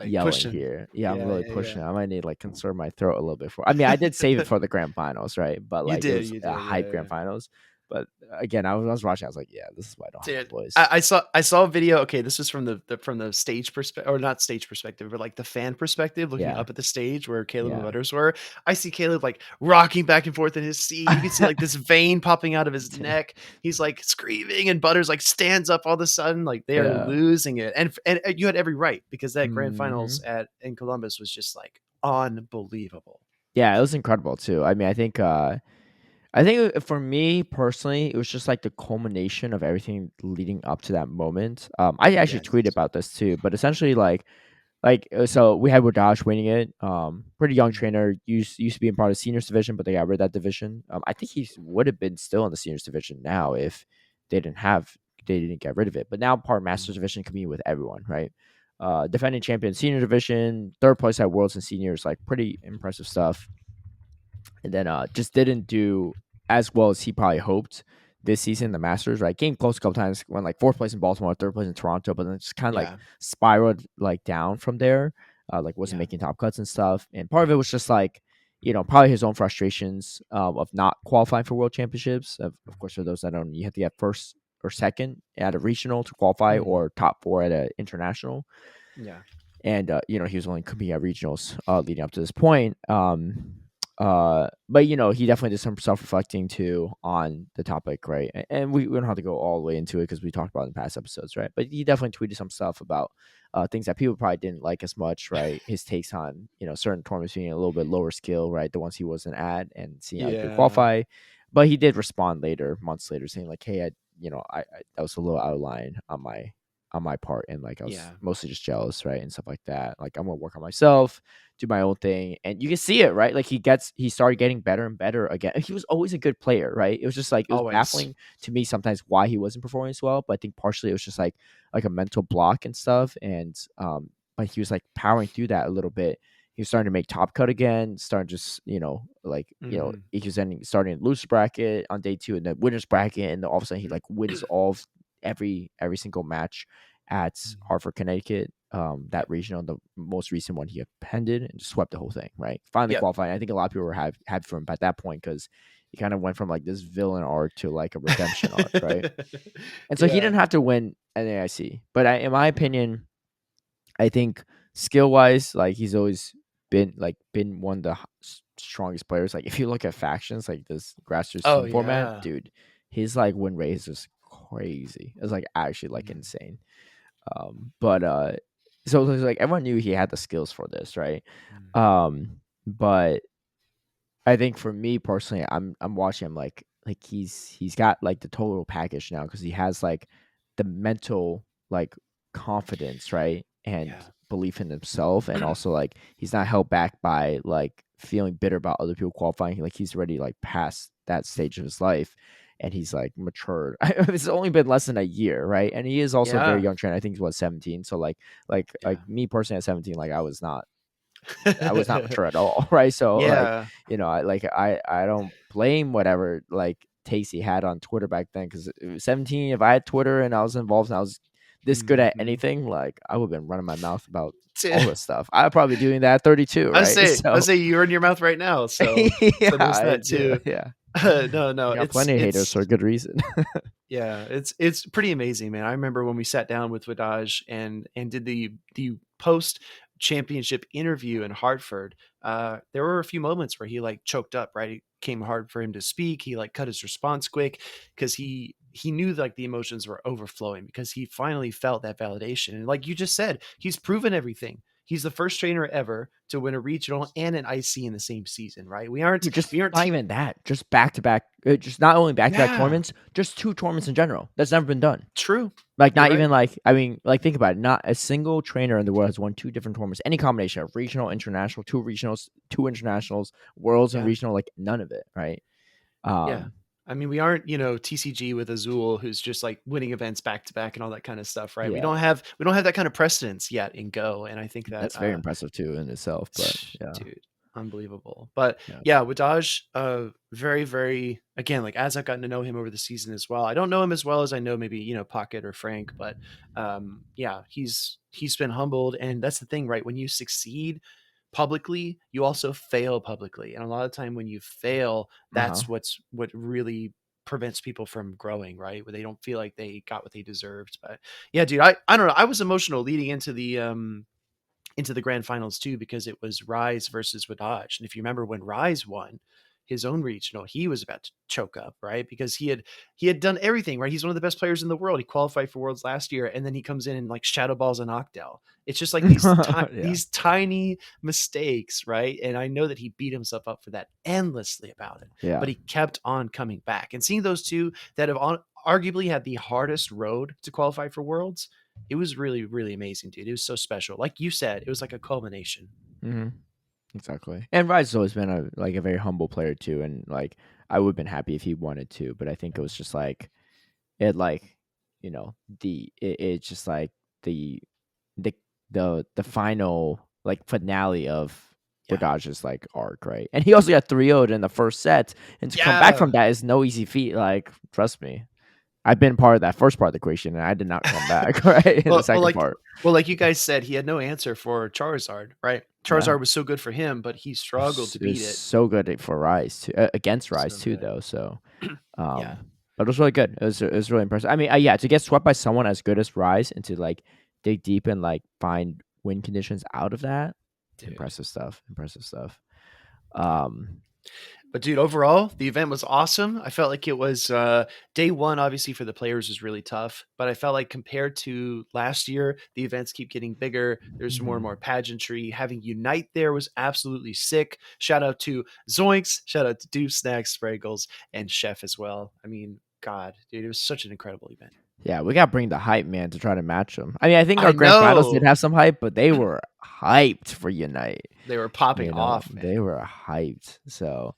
Like yelling pushing. here. Yeah, I'm Yeah, really yeah, yeah. pushing it. I might need like conserve my throat a little bit for. I mean, I did save it for the grand finals, right? But You like it did, was you a did. hype Yeah, grand yeah. finals. But again, I was watching. I was like, yeah, this is why I don't have Dude, my voice. I saw a video. Okay, this is from the stage perspective, or not stage perspective, but like the fan perspective, looking Yeah, up at the stage where Caleb and yeah, Butters were. I see Caleb like rocking back and forth in his seat. You can see like this vein popping out of his neck. He's like screaming, and Butters like stands up all of a sudden. Like they are yeah. losing it, and you had every right because that grand Hmm. finals at in Columbus was just like unbelievable. Yeah, it was incredible too. I mean, I think I think for me personally, it was just like the culmination of everything leading up to that moment. I actually tweeted Yes. about this too, but essentially, so we had Wadash winning it. Pretty young Mhm. trainer, used to be in part of the seniors division, but they got rid of that division. I think he would have been still in the seniors division now if they didn't have they didn't get rid of it. But now part of masters Mhm. division competing with everyone, right? Defending champion senior division, third place at worlds and seniors, like pretty impressive stuff. And then just didn't do as well as he probably hoped this season. The Masters, right, came close a couple times, went like fourth place in Baltimore, third place in Toronto, but then just kind of like Yeah. spiraled like down from there. Like wasn't Yeah. making top cuts and stuff. And part of it was just like, probably his own frustrations of not qualifying for world championships. Of course, for those that don't, you have to get first or second at a regional to qualify, Mhm. or top four at an international. Yeah. And he was only competing at regionals leading up to this point. But he definitely did some self reflecting too on the topic, right? And we don't have to go all the way into it because we talked about it in past episodes, right? But he definitely tweeted some stuff about things that people probably didn't like as much, right? His takes on certain tournaments being a little bit lower skill, right? The ones he wasn't at, and seeing how he could Yeah. qualify. But he did respond later, months later, saying like, "Hey, I that was a little out of line on my part, and like I was Yeah. mostly just jealous, right, and stuff like that. Like I'm gonna work on myself, do my own thing, and you can see it, right? Like he started getting better and better again. He was always a good player, right? It was just like it was Always. baffling to me sometimes why he wasn't performing as well, but I think partially it was just like a mental block and stuff, and but he was like powering through that a little bit. He was starting to make top cut again, starting just Mhm. he was ending starting loose bracket on day two and the winners bracket, and then all of a sudden he like wins all of every single match at Mhm. Hartford, Connecticut. That Yep. regional, the most recent one, he appended and just swept the whole thing. Right, finally Yep. qualifying. I think a lot of people were happy for him at that point because he kind of went from like this villain arc to like a redemption arc, right? And so he Yeah. didn't have to win NAIC, but in my Yeah. opinion, I think skill wise, like he's always been one of the strongest players. Like if you look at factions like this grassroots Oh, team format, yeah. dude, his like win rate is just crazy. It's like actually like Mhm. insane. But so it was like everyone knew he had the skills for this, right? Mhm. But I think for me personally, I'm watching him like he's got like the total package now because he has like the mental like confidence, right? And Yeah. belief in himself, and also like he's not held back by like feeling bitter about other people qualifying. Like he's already like past that stage of his life, and he's like matured. It's only been less than a year, right? And he is also a very Yeah. young trainer. I think he's what 17. So like Yeah. me personally at 17, like I was not mature at all, right? So like, Yeah. I don't blame whatever like takes he had on Twitter back then because 17, if I had Twitter and I was involved and I was this good at Mhm. anything, like I would have been running my mouth about all this stuff. I'd probably be doing that at 32, I right? say I So say you're in your mouth right now, so yeah, there's that too. yeah. No, no, I got plenty of haters for a good reason. yeah, it's pretty amazing, man. I remember when we sat down with Wadaj and did the post championship interview in Hartford. There were a few moments where he like choked up. Right, it came hard for him to speak. He like cut his response quick because he knew like the emotions were overflowing because he finally felt that validation. And like you just said, he's proven everything. He's the first trainer ever to win a regional and an IC in the same season. Right, we aren't Dude, just we aren't. not even that. Just back to back. Just not only back to back Yeah, tournaments, just two tournaments in general. That's never been done. true. Like You're not right. even like I mean, like think about it. Not a single trainer in the world has won two different tournaments. Any combination of regional, international, two regionals, two internationals, worlds and Yeah. regional, like none of it, right? Yeah. Um, I mean, we aren't, TCG with Azul who's just like winning events back to back and all that kind of stuff, right? yeah, We don't have that kind of precedence yet in Go. And I think that that's very impressive too in itself. But yeah, dude, unbelievable. But yeah, yeah, with Dodge, very, very again, like as I've gotten to know him over the season as well. I don't know him as well as I know maybe, Pocket or Frank, but yeah, he's been humbled. And that's the thing, right? When you succeed publicly, you also fail publicly. And a lot of time when you fail, uh huh. that's what really prevents people from growing, right? Where they don't feel like they got what they deserved. But yeah, dude, I don't know. I was emotional leading into the grand finals too because it was Rise versus Wadaj. And if you remember when Rise won, his own regional, he was about to choke up, right? Because he had done everything, right? He's one of the best players in the world. He qualified for Worlds last year, and then he comes in and like shadow balls an Octel. It's just like Yeah. these tiny mistakes, right? And I know that he beat himself up for that endlessly about it, Yeah. but he kept on coming back. And seeing those two that have arguably had the hardest road to qualify for Worlds, it was really, really amazing, dude. It was so special. Like you said, it was like a culmination. Hmm. Exactly. And Rise has always been a very humble player too, and like I would have been happy if he wanted to, but I think it was just like it like it's just like the the the final like finale of Yeah. Wodage's like arc, right? And he also got 3-0'd in the first set, and to come back Yeah. from that is no easy feat. Like, trust me, I've been part of that first part of the equation, and I did not come back right in the well, well, second like part. like you guys said, he had no answer for Charizard, right? Yeah, Charizard was so good for him, but he struggled to it was beat it. so good for Rise too, against Rise So too, good. though. So, Yeah, but it was really good. It was really impressive. I mean, yeah, to get swept by someone as good as Rise and to like dig deep and like find win conditions out of that, dude. impressive stuff. Impressive stuff. Yeah. Um, But dude, overall, the event was awesome. I felt like it was day one, obviously for the players was really tough, but I felt like compared to last year, the events keep getting bigger. There's more and more mhm. pageantry. Having Unite there was absolutely sick. Shout out to Zoinks, shout out to Deuce Snacks, Spraggles, and Chef as well. I mean, God, dude, it was such an incredible event. Yeah, we got to bring the hype man to try to match them. I mean, I think I our grand finals did know have some hype, but they were hyped for Unite. they were popping off, They man. were hyped. So,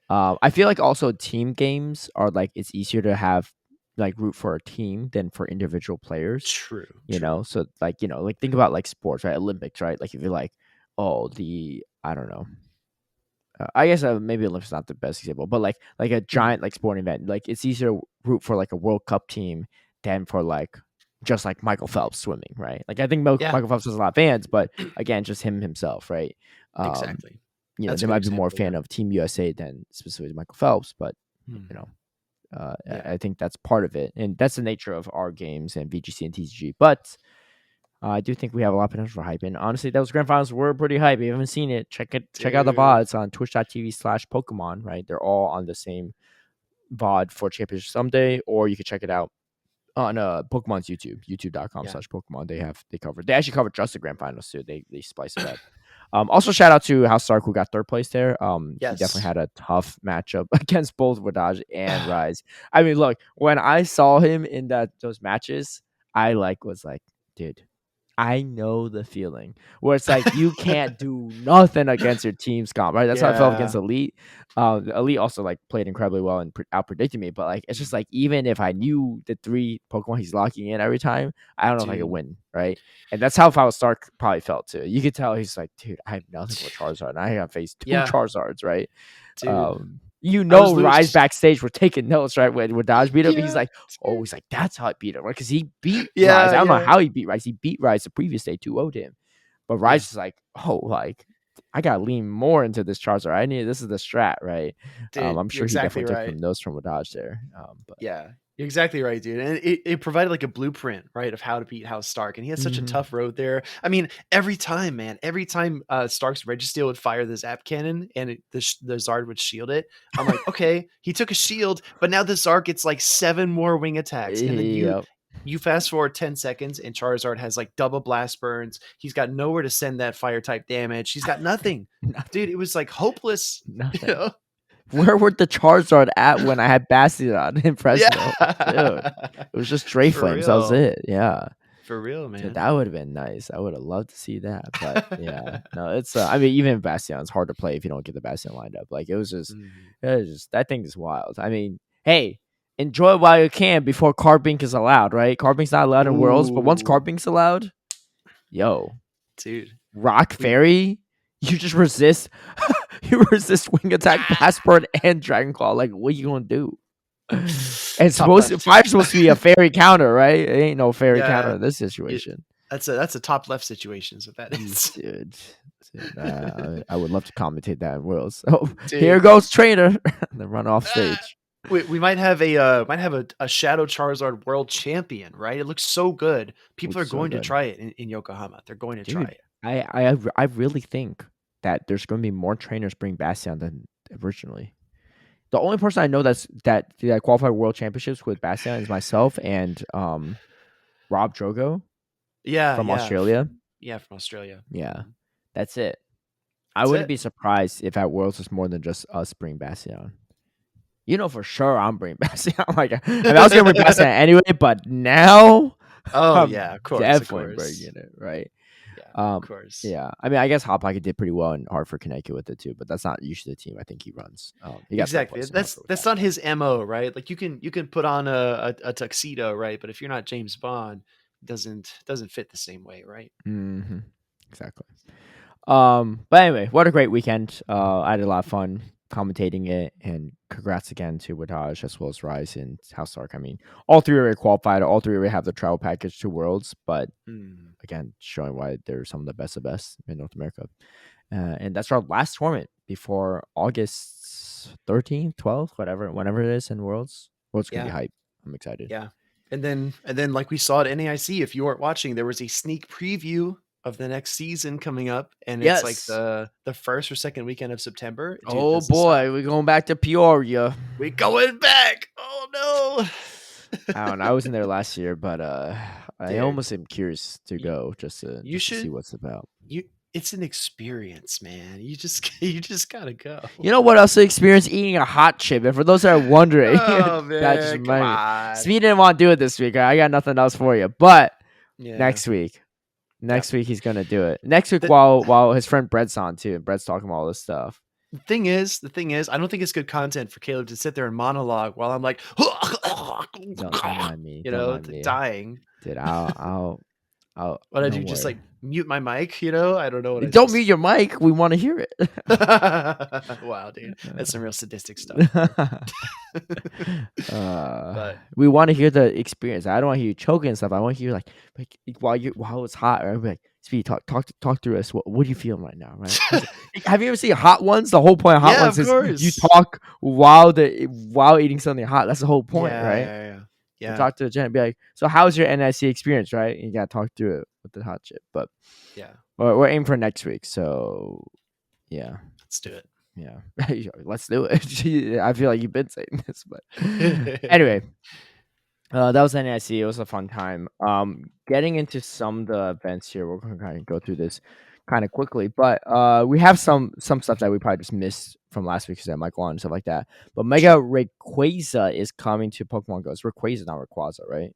I feel like also team games are like it's easier to have like root for a team than for individual players. True, true. So like like think about like sports, right? Olympics, right? Like if you're like, oh, I don't know. I guess maybe Olympics not the best example, but like a Mhm. giant like sporting event, like it's easier to root for like a World Cup team than for like just like Michael Phelps swimming, right? Like I think Yeah, Michael Phelps has a lot of fans, but again, just him himself, right? Um, exactly. That's a they good might be more a example. Yeah. fan of Team USA than specifically Michael Phelps, but you Mhm. know, Yeah. I think that's part of it, and that's the nature of our games and VGC and TCG. But I do think we have a lot of potential for hype. And honestly, those grand finals were pretty hype. If you haven't seen it, check it. Check out the Dude. VODs on twitch.tv/Pokemon, right? They're all on the same VOD for Championship Someday, or you can check it out on Pokemon's YouTube, Yeah. youtube.com/Pokemon. They actually cover just the grand finals too. They splice it up. Also shout out to House Stark who got third place there. He definitely Yes. had a tough matchup against both Wadaj and Rise. I mean, look, when I saw him in those matches, I was like, dude, I know the feeling where it's like you can't do nothing against your team's comp, right? That's how I felt against Yeah. Elite. Elite also like played incredibly well and out predicted me, but like it's just Mm. like even if I knew the three Pokemon he's locking in every time, I don't know if I could Dude. win, right? And that's how Foul Stark probably felt too. You could tell he's like, dude, I have nothing but Charizard, and I got to face two Yeah, Charizards, right? dude. I was Rise loose. backstage were taking notes, right? When Dodge beat him, Yeah. he's like, that's how I beat him, right? Because he beat Rise. Yeah, I don't know yeah. how he beat Rise. He beat Rise the previous day, 2-0'd him. But Yeah. Rise is like, oh, like I gotta lean more into this Charizard. This is the strat, right? Dude, I'm you're sure he exactly definitely took right. some notes from Dodge there. But Yeah. You're exactly right, dude. And it provided like a blueprint, right, of how to beat House Stark. And he had such a mhm. tough road there. I mean, every time, man, every time Stark's Registeel would fire the Zap Cannon and the Zard would shield it, I'm like, okay, he took a shield, but now the Zard gets like 7 more wing attacks. And then you Yep. you fast forward 10 seconds and Charizard has like double blast burns. He's got nowhere to send that fire type damage. He's got nothing. Dude, Nothing. it was like hopeless. You Nothing. know? Where were the Charizard at when I had Bastion in Fresno? Dude, Yeah. it was just Stray For Flames. That was real. it. Yeah. For real, Dude, man. that would have been nice. I would have loved to see that. But yeah, no, it's I mean, even Bastion, it's hard to play if you don't get the Bastion lined up. Like Mhm. it was just that thing is wild. I mean, hey, enjoy it while you can before Carbink is allowed, right? Carbink's not allowed in Worlds, but once Ooh, Carbink's allowed, yo, dude. Rock We Fairy, you just resist you resist Wing Attack, Passport, and Dragon Claw. Like, what you gonna do? And top left. Fire's supposed to be a fairy counter, right? It ain't no fairy counter Yeah, in this it situation. that's a top left situation, is what that Mm, is. dude, I would love to commentate that in Worlds. Oh, here Dude. goes Trainer. Then run off Ah, stage. we might have a Shadow Charizard world champion, right? It looks so good. People Looks are so going to good, try it in Yokohama. They're going to try dude. it. I really think that there's going to be more trainers bring Bastion than originally. The only person I know that qualified world championships with Bastion is myself and Rob Drogo Yeah, from yeah, Australia. yeah, from Australia. Yeah, Mhm. that's it. I That's wouldn't it. be surprised if at Worlds it's more than just us bringing Bastion. You know for sure I'm bringing Bastion. Like, I mean, I was gonna bring Bastion anyway, but now Oh I'm yeah, of definitely course. bringing it, right? Yeah, of Um, course. yeah. I mean, I guess Hot Pocket did pretty well in Hartford, Connecticut with it too, but that's not usually the team I think he runs. He got third Exactly. place in Hartford with That's that. not his MO, right? Like you can put on a tuxedo, right? But if you're not James Bond, it doesn't fit the same way, right? Hmm. Exactly. But anyway, what a great weekend. I had a lot of fun commentating it, and congrats again to Wadaj as well as Rise and House Stark. I mean, all three already qualified. All three already have the travel package to Worlds, but Mm. again, showing why they're some of the best in North America. And that's our last tournament before August 13th, 12th, whenever it is in Worlds. Worlds gonna be Yeah, hype. I'm excited. yeah. And then like we saw at NAIC, if you weren't watching, there was a sneak preview of the next season coming up, and it's like Yes. the first or second weekend of September. Dude, Oh boy, we're going back to Peoria. we going back. Oh I no. don't know. I was in there last year, but I Dude, almost am curious to you, go you just to see should what's about. you it's an experience, man. You just you just gotta go. You know what else to experience eating a hot chip? And for those that are wondering, Oh that just man, come reminded me. on. Speedy didn't want to do it this week. I got nothing else for you. But Yeah. next week, Yeah. he's gonna do it. Next week, The, while his friend Brett's on too, and Brett's talking about all this stuff. the thing is, I don't think it's good content for Caleb to sit there and monologue while I'm like, Don't mind me. you Don't know, mind me, dying. dude. I'll. What I do, Don't just worry. like mute my mic, you know? I don't know what I'm Don't supposed mute your mic. We want to hear it. to. Wow, dude, that's some real sadistic stuff there. But We want to hear the experience. I don't want to hear you choking and stuff. I want to hear like while it's hot. Right? Be like, Speedy, talk through us. What are you feeling right now? Right? Have you ever seen Hot Ones? The whole point of Hot yeah, Ones of is you course. talk while eating something hot. That's the whole point, Yeah, right? yeah, yeah, You yeah, talk to the gent and be like, so how's your NIC experience, right? And you gotta talk through it with the hot chip. But yeah. we're aiming for next week, so yeah. Let's do Yeah, let's do it. I feel like you've been saying this, but it. anyway, that was NIC. It was a fun time. Getting into some of the events here, we're going to kind of go through this kind of quickly, but we have some stuff that we probably just missed from last week because that Michael on and stuff like that. But Mega Sure. Rayquaza is coming to Pokemon Go. It's Rayquaza, not Rayquaza, right?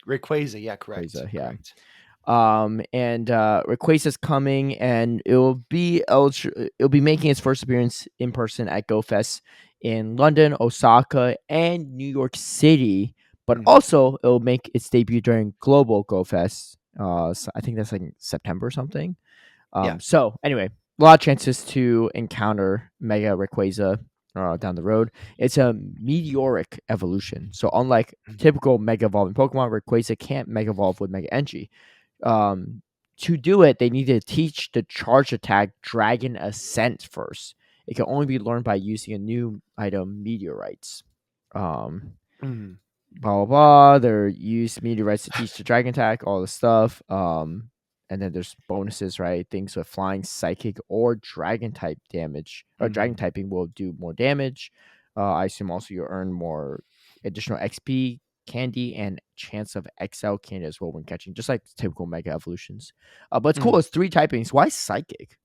Rayquaza, yeah, correct, Rayquaza, yeah. correct. And Rayquaza's coming, and it'll be making its first appearance in person at GoFest in London, Osaka, and New York City. But Mhm. also, it'll make its debut during Global GoFest. So I think that's like September or something. Yeah. So anyway, a lot of chances to encounter Mega Rayquaza down the road. It's a meteoric evolution. So unlike Mhm. typical Mega Evolving Pokemon, Rayquaza can't Mega Evolve with Mega Energy. Um, to do it, they need to teach the charge attack Dragon Ascent first. It can only be learned by using a new item, Meteorites. Um, Mhm. blah blah blah. They're used meteorites to teach the dragon attack, all the stuff. And then there's bonuses, right? Things with flying, psychic, or dragon type damage, or dragon Mhm. typing will do more damage. I assume also you earn more additional XP, candy, and chance of XL candy as well when catching, just like typical Mega Evolutions. But it's cool. Mhm. It's 3 typings. Why psychic?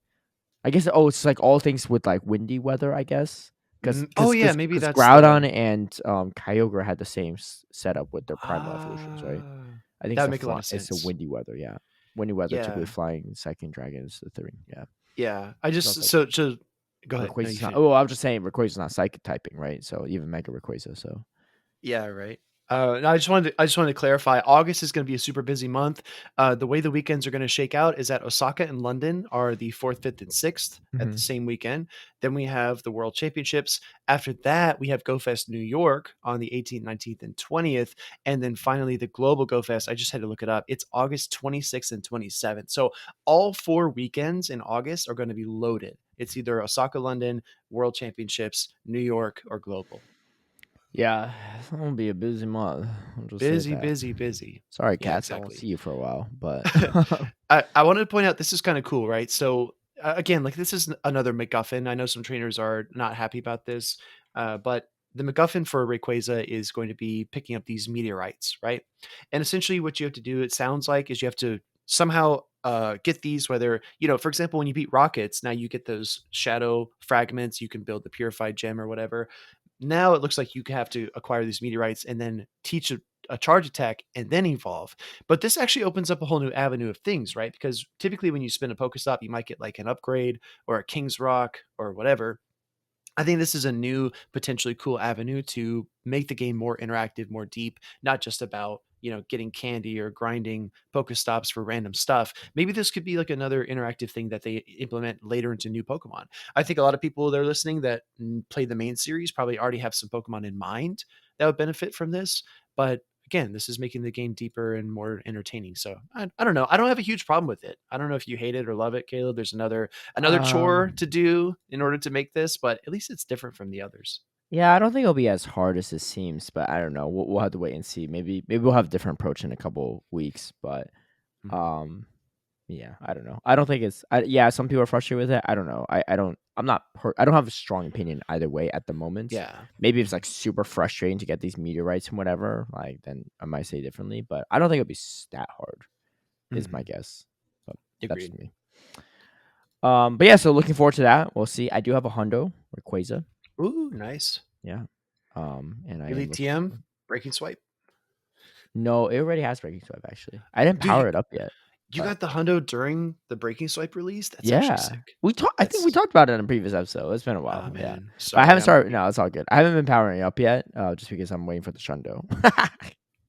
I guess it's like all things with like windy weather, I guess. Because Mhm. Oh, yeah, maybe that's the Groudon and Kyogre had the same setup with their primal evolutions, right? ah, I think that would make a lot of it's a sense. windy weather, yeah. Windy weather, typically Yeah, flying second dragon is the thing, yeah. yeah. I So just it's like so go ahead. No, you Rayquaza's not. finish. Oh, I was just saying Rayquaza's not psychic typing, right? So even Mega Rayquaza, so Yeah, right. No, I just wanted to clarify. August is going to be a super busy month. The way the weekends are going to shake out is that Osaka and London are the 4th, 5th, and 6th at the Mhm. same weekend. Then we have the World Championships. After that, we have GoFest New York on the 18th, 19th, and 20th. And then finally, the Global GoFest. I just had to look it up. It's August 26th and 27th. So all 4 weekends in August are going to be loaded. It's either Osaka, London, World Championships, New York, or Global. Yeah, it's gonna be a busy month. I'll just say Busy, that. busy, busy. Sorry, Yeah, cats. I won't see exactly. you for a while, but I wanted to point out this is kind of cool, right? So again, like this is another MacGuffin. I know some trainers are not happy about this. But the MacGuffin for Rayquaza is going to be picking up these meteorites, right? And essentially, what you have to do, it sounds like, is you have to somehow get these. Whether for example, when you beat Rockets, now you get those shadow fragments. You can build the purified gem or whatever. Now it looks like you have to acquire these meteorites and then teach a charge attack and then evolve. But this actually opens up a whole new avenue of things, right? Because typically when you spin a Pokestop, you might get like an upgrade or a King's Rock or whatever. I think this is a new, potentially cool avenue to make the game more interactive, more deep, not just about, getting candy or grinding Pokestops for random stuff. Maybe this could be like another interactive thing that they implement later into new Pokemon. I think a lot of people that are listening that play the main series probably already have some Pokemon in mind that would benefit from this. But again, this is making the game deeper and more entertaining. So I don't know. I don't have a huge problem with it. I don't know if you hate it or love it, Caleb. There's another chore Um, to do in order to make this, but at least it's different from the others. yeah, I don't think it'll be as hard as it seems, but I don't know. We'll have to wait and see. Maybe we'll have a different approach in a couple weeks, but Mhm. um, yeah, I don't know. I don't think it's. Yeah, some people are frustrated with it. I don't know. I don't. I'm not. I don't have a strong opinion either way at the moment. Yeah. Maybe it's Mhm. like super frustrating to get these meteorites and whatever. Like then I might say differently, but I don't think it'll be that hard. Is my Mhm. guess, but that's just Agreed. me. But yeah, so looking forward to that. We'll see. I do have a Hundo Rayquaza. Ooh, nice. Yeah. And I am Elite looking TM, forward. breaking swipe. No, it already has Breaking Swipe actually. I didn't Dude, power it up yet, you but got the hundo during the breaking swipe release? That's actually yeah. sick. I think we That's talked about it in a previous episode. It's been a oh while, yeah. man. But I Sorry. haven't I'm started. No, it's all good. I haven't been powering it up yet, just because I'm waiting for the Shundo.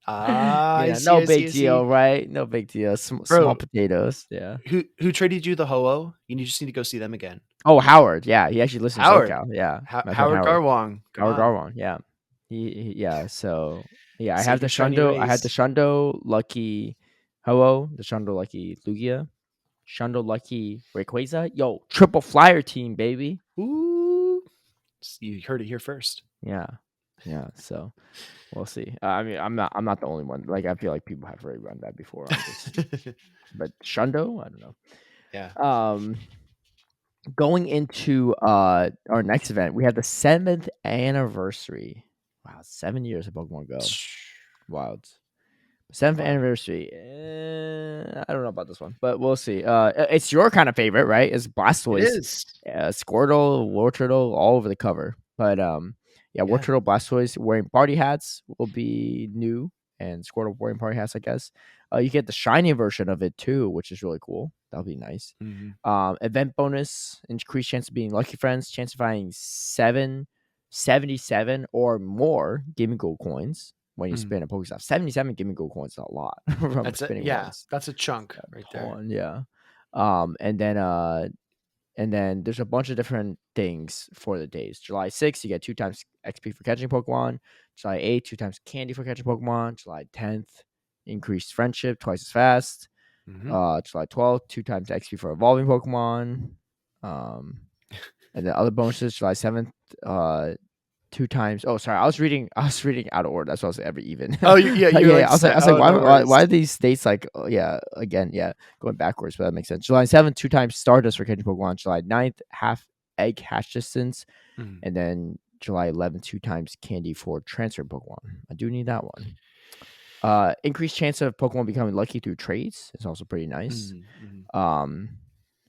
I Yeah, see, no I see, big I deal, see. right? No big deal. Small Bro, potatoes. Yeah. who traded you the Ho-Oh? You just need to go see them again. Oh, Howard. Yeah, he actually lives in Howard. SoCal. Yeah, my friend Howard Howard. Garwong. Come Howard on. Garwan. Yeah. Yeah. So yeah, I have Save the your shiny Shundo. I had the rays. Shundo Lucky Ho-Oh, the Shundo Lucky Lugia, Shundo Lucky Rayquaza. Yo, triple flyer team, baby. Ooh. You heard it here first. Yeah. Yeah. So we'll see. I mean, I'm not the only one. Like I feel like people have already run that before. But Shundo, I don't Yeah. know. Going into our next event, we have the 7th anniversary. Wow, 7 years of Pokemon Go. Wild. 7th Wild. anniversary. I don't know about this one, but we'll see. It's your kind of favorite, right? It's It Blastoise, is. Squirtle, Wartortle, all over the cover. But yeah, Yeah. Wartortle, Blastoise wearing party hats will be new, and Squirtle wearing party hats, I guess. You get the shiny version of it too, which is really cool. That'll be nice. Mhm. Event bonus, increased chance of being lucky friends, chance of finding 77 or more Gimme Gold coins when you Mhm. spin a Pokestop. 77 Gimme Gold coins is a lot from That's it. spinning Yeah. once. That's a chunk A right there. ton, yeah. And then there's a bunch of different things for the days. July 6th, you get 2 times XP for catching Pokemon. July 8th, 2 times candy for catching Pokemon. July 10th, increased friendship twice as fast. Mhm. July 12th, 2 times XP for evolving Pokemon. Um, and the other bonuses, July 7th, 2 times. Oh, sorry, I was reading out of order. That's what I was every even. Oh, yeah, Yeah, you're yeah. like, I was like, oh, no why worries. are these states like, oh, yeah, again, yeah, going backwards, but that makes sense. July 7th, 2 times Stardust for catching Pokemon. July 9th, half egg hatch distance. Mhm. And then July 11th, 2 times candy for transfer Pokemon. I do need that one. Increased chance of Pokemon becoming lucky through trades is also pretty nice. Mhm. Mhm. Um,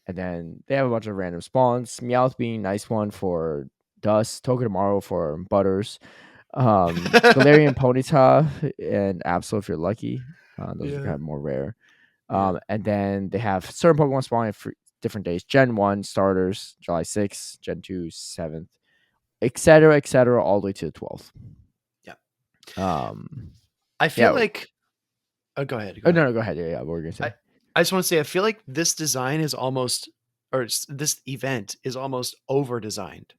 and then they have a bunch of random spawns. Meowth being a nice one for Dust, Togedemaru for Butters, Galarian Ponyta and Absol if you're lucky. Those are Yeah. kind of more rare. Yeah. And then they have certain Pokemon spawning for different days. Gen 1 starters, July 6th, Gen 2, 7th, etc., all the way to the 12th. Yeah. Um, I feel yeah. like oh, go ahead. Go Oh, ahead. no, go ahead. Yeah, what were you going to I say? I just want to say I feel like this design is almost this event is almost over designed.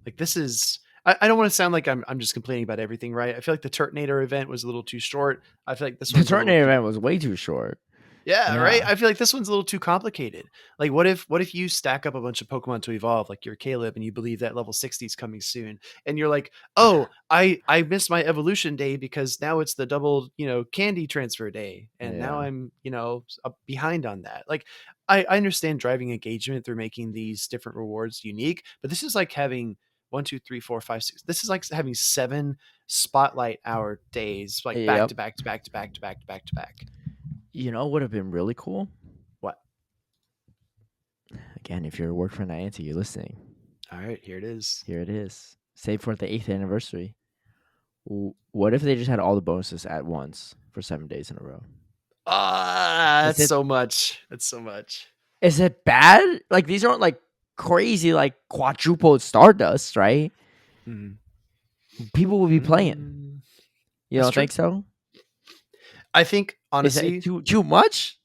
Like this is I don't want to sound like I'm just complaining about everything, right? I feel like the Turtonator event was a little too short. I feel like this The one's a little Tornado too event was way too short. yeah, Yeah. right. I feel like this one's a little too complicated. Like, what if you stack up a bunch of Pokemon to evolve, like you're Caleb, and you believe that level 60 is coming soon, and you're like, oh, I missed my evolution day because now it's the double candy transfer day, and now Yeah. I'm behind on that. Like, I understand driving engagement through making these different rewards unique, but this is like having one, two, three, four, five, six. This is like having 7 spotlight hour days, like back Yep. to back to back to back to back to back to back. You know, would have been really cool. What? Again, if you're working for Niantic, you're listening. All right, here it is. Here it is. Save for the 8th anniversary. What if they just had all the bonuses at once for 7 days in a row? That's so much. That's so much. Is it bad? Like, these aren't like crazy, like quadrupled Stardust, right? People will be playing. You don't think so? I think honestly, is it too much?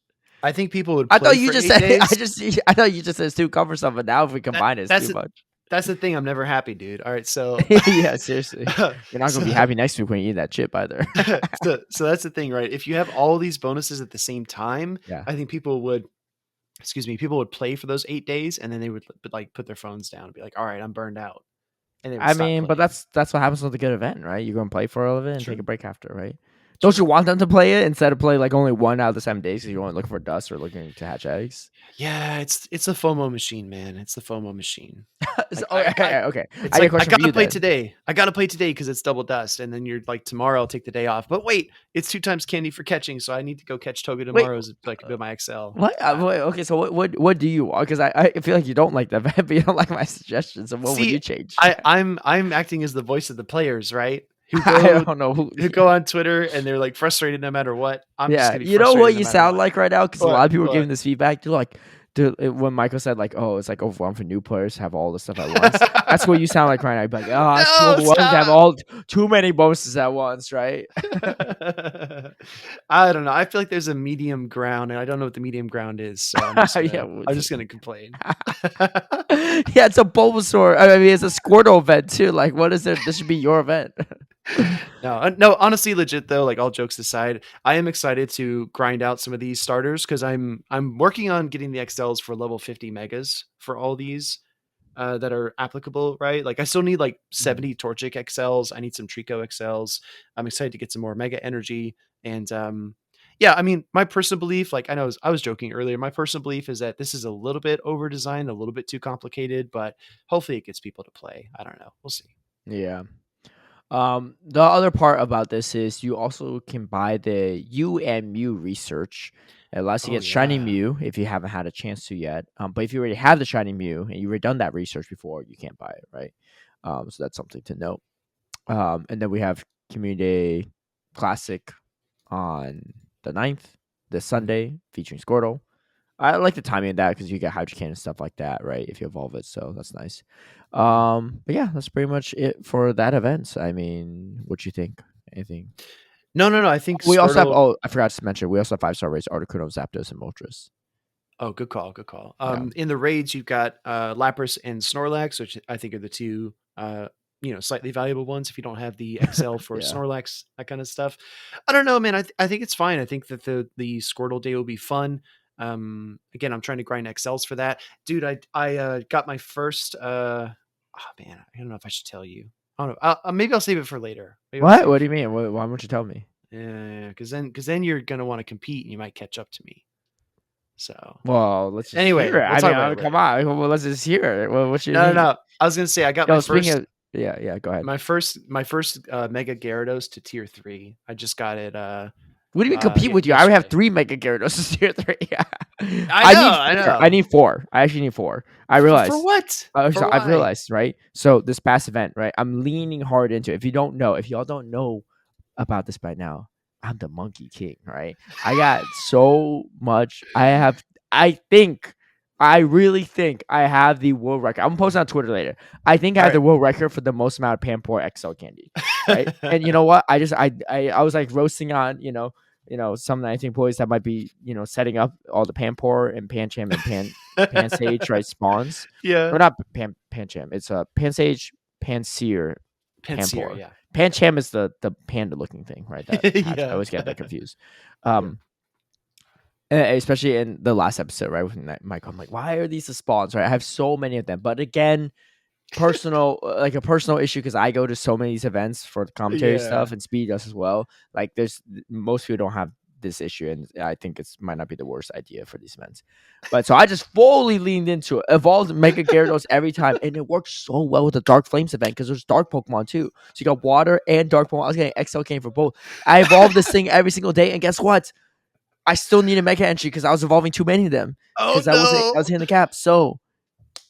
I think people would. I Play thought you for just 8 said. days. I thought you just said Stu covers something. Now if we combine it, it's too much. That's the thing. I'm never happy, dude. All right, so yeah, seriously, you're not gonna be happy next week when you eat that chip either. so that's the thing, right? If you have all these bonuses at the same time, Yeah. I think people would. People would play for those 8 days, and then they would like put their phones down and be like, "All right, I'm burned out." And they would I stop mean, but playing. that's what happens with a good event, right? You're gonna play for all of it and True. take a break after, right? Don't you want them to play it instead of play like only 1 out of the 7 days because you're only looking for dust or looking to hatch eggs? Yeah, it's a FOMO machine, man. It's the FOMO machine. Okay. It's I like got I a question for gotta you play then. today. I gotta play today because it's double dust, and then you're like, tomorrow I'll take the day off. But wait, it's 2 times candy for catching, so I need to go catch Toga Wait, tomorrow so I can build my XL. what? Wait, okay, so what do you want? Because I feel like you don't like the event, but you don't like my suggestions. So what would you change? I'm acting as the voice of the players, right? Who I don't know who go on Twitter and they're like frustrated no matter what. I'm just Yeah, gonna be you know frustrated what no you matter sound what. like right now because a lot of people are What? giving this feedback. They're like, when Michael said like, "Oh, it's like overwhelmed for new players to have all the stuff at once." That's what you sound like right now. You'd be like, "Oh, it's too No, overwhelming to have stop. too many bonuses at once," right? I don't know. I feel like there's a medium ground, and I don't know what the medium ground is. So I'm just Yeah, gonna complain. yeah, it's a Bulbasaur. I mean, it's a Squirtle event too. Like, what is it? This should be your event. No, honestly, legit though, like all jokes aside, I am excited to grind out some of these starters because I'm working on getting the XLs for level 50 megas for all these that are applicable, right? Like I still need like 70 Torchic XLs. I need some Trico XLs. I'm excited to get some more Mega Energy. And yeah, I mean, my personal belief, like I was joking earlier, my personal belief is that this is a little bit over designed, a little bit too complicated, but hopefully it gets people to play. I don't know. We'll see. Yeah. The other part about this is you also can buy the UMU research. It allows you to Oh get Shiny yeah. Mew if you haven't had a chance to yet. But if you already have the Shiny Mew and you've already done that research before, you can't buy it, right? So that's something to note. And then we have Community Classic on the 9th, this Sunday, featuring Squirtle. I like the timing of that because you get Hydro Cannon and stuff like that, right? If you evolve it, so that's nice. But yeah, that's pretty much it for that event. I mean, what you think? Anything? No. I think We also have. Squirtle. Oh, I forgot to mention. We also have 5-star rates: Articuno, Zapdos, and Moltres. Oh, good call. Good call. Yeah. In the raids, you've got Lapras and Snorlax, which I think are the two, slightly valuable ones. If you don't have the XL for Yeah. Snorlax, that kind of stuff. I don't know, man. I think it's fine. I think that the Squirtle day will be fun. Again, I'm trying to grind XLs for that, dude. I got my first. Oh man, I don't know if I should tell you. I don't know. Maybe I'll save it for later. What do you mean? Why won't you tell me? Yeah, because then you're gonna want to compete and you might catch up to me. So Well, let's just anyway, hear it. we'll I talk mean, about it come later. on. Well, let's just hear it. Well, what you No, mean? I was gonna say I got Yo, speaking of, yeah, go ahead. my first Mega Gyarados to tier 3. I just got it. What do you mean compete with you? I already have 3 Mega Gyarados tier 3. I know. I need 4. I actually need 4. I realized. For what? For I've why? realized, right? So this past event, right? I'm leaning hard into it. If y'all don't know about this by now, I'm the Monkey King, right? I got so much. I really think I have the world record. I'm posting on Twitter later. I think I have the world record for the most amount of Pampor XL candy, right? And you know what? I was like roasting on, some Niantic employees that might be, setting up all the Pampor and Pancham and Pansage, right, spawns. Yeah. Or not Pancham. It's a Pansage, Panseer, Panseer, Pampor. yeah. Pancham is the panda looking thing, right? That I always get that confused. Especially in the last episode, right? With Michael, I'm like, why are these the spawns, right? I have so many of them. But again, like a personal issue because I go to so many of these events for the commentary stuff and Speedy does as well. Like most people don't have this issue, and I think it's might not be the worst idea for these events. But so I just fully leaned into it, evolved Mega Gyarados every time, and it worked so well with the Dark Flames event because there's Dark Pokemon too. So you got Water and Dark Pokemon. I was getting XL cane for both. I evolved this thing every single day, and guess what? I still need a Mega Entry because I was evolving too many of them Oh because I was no! hitting the cap. So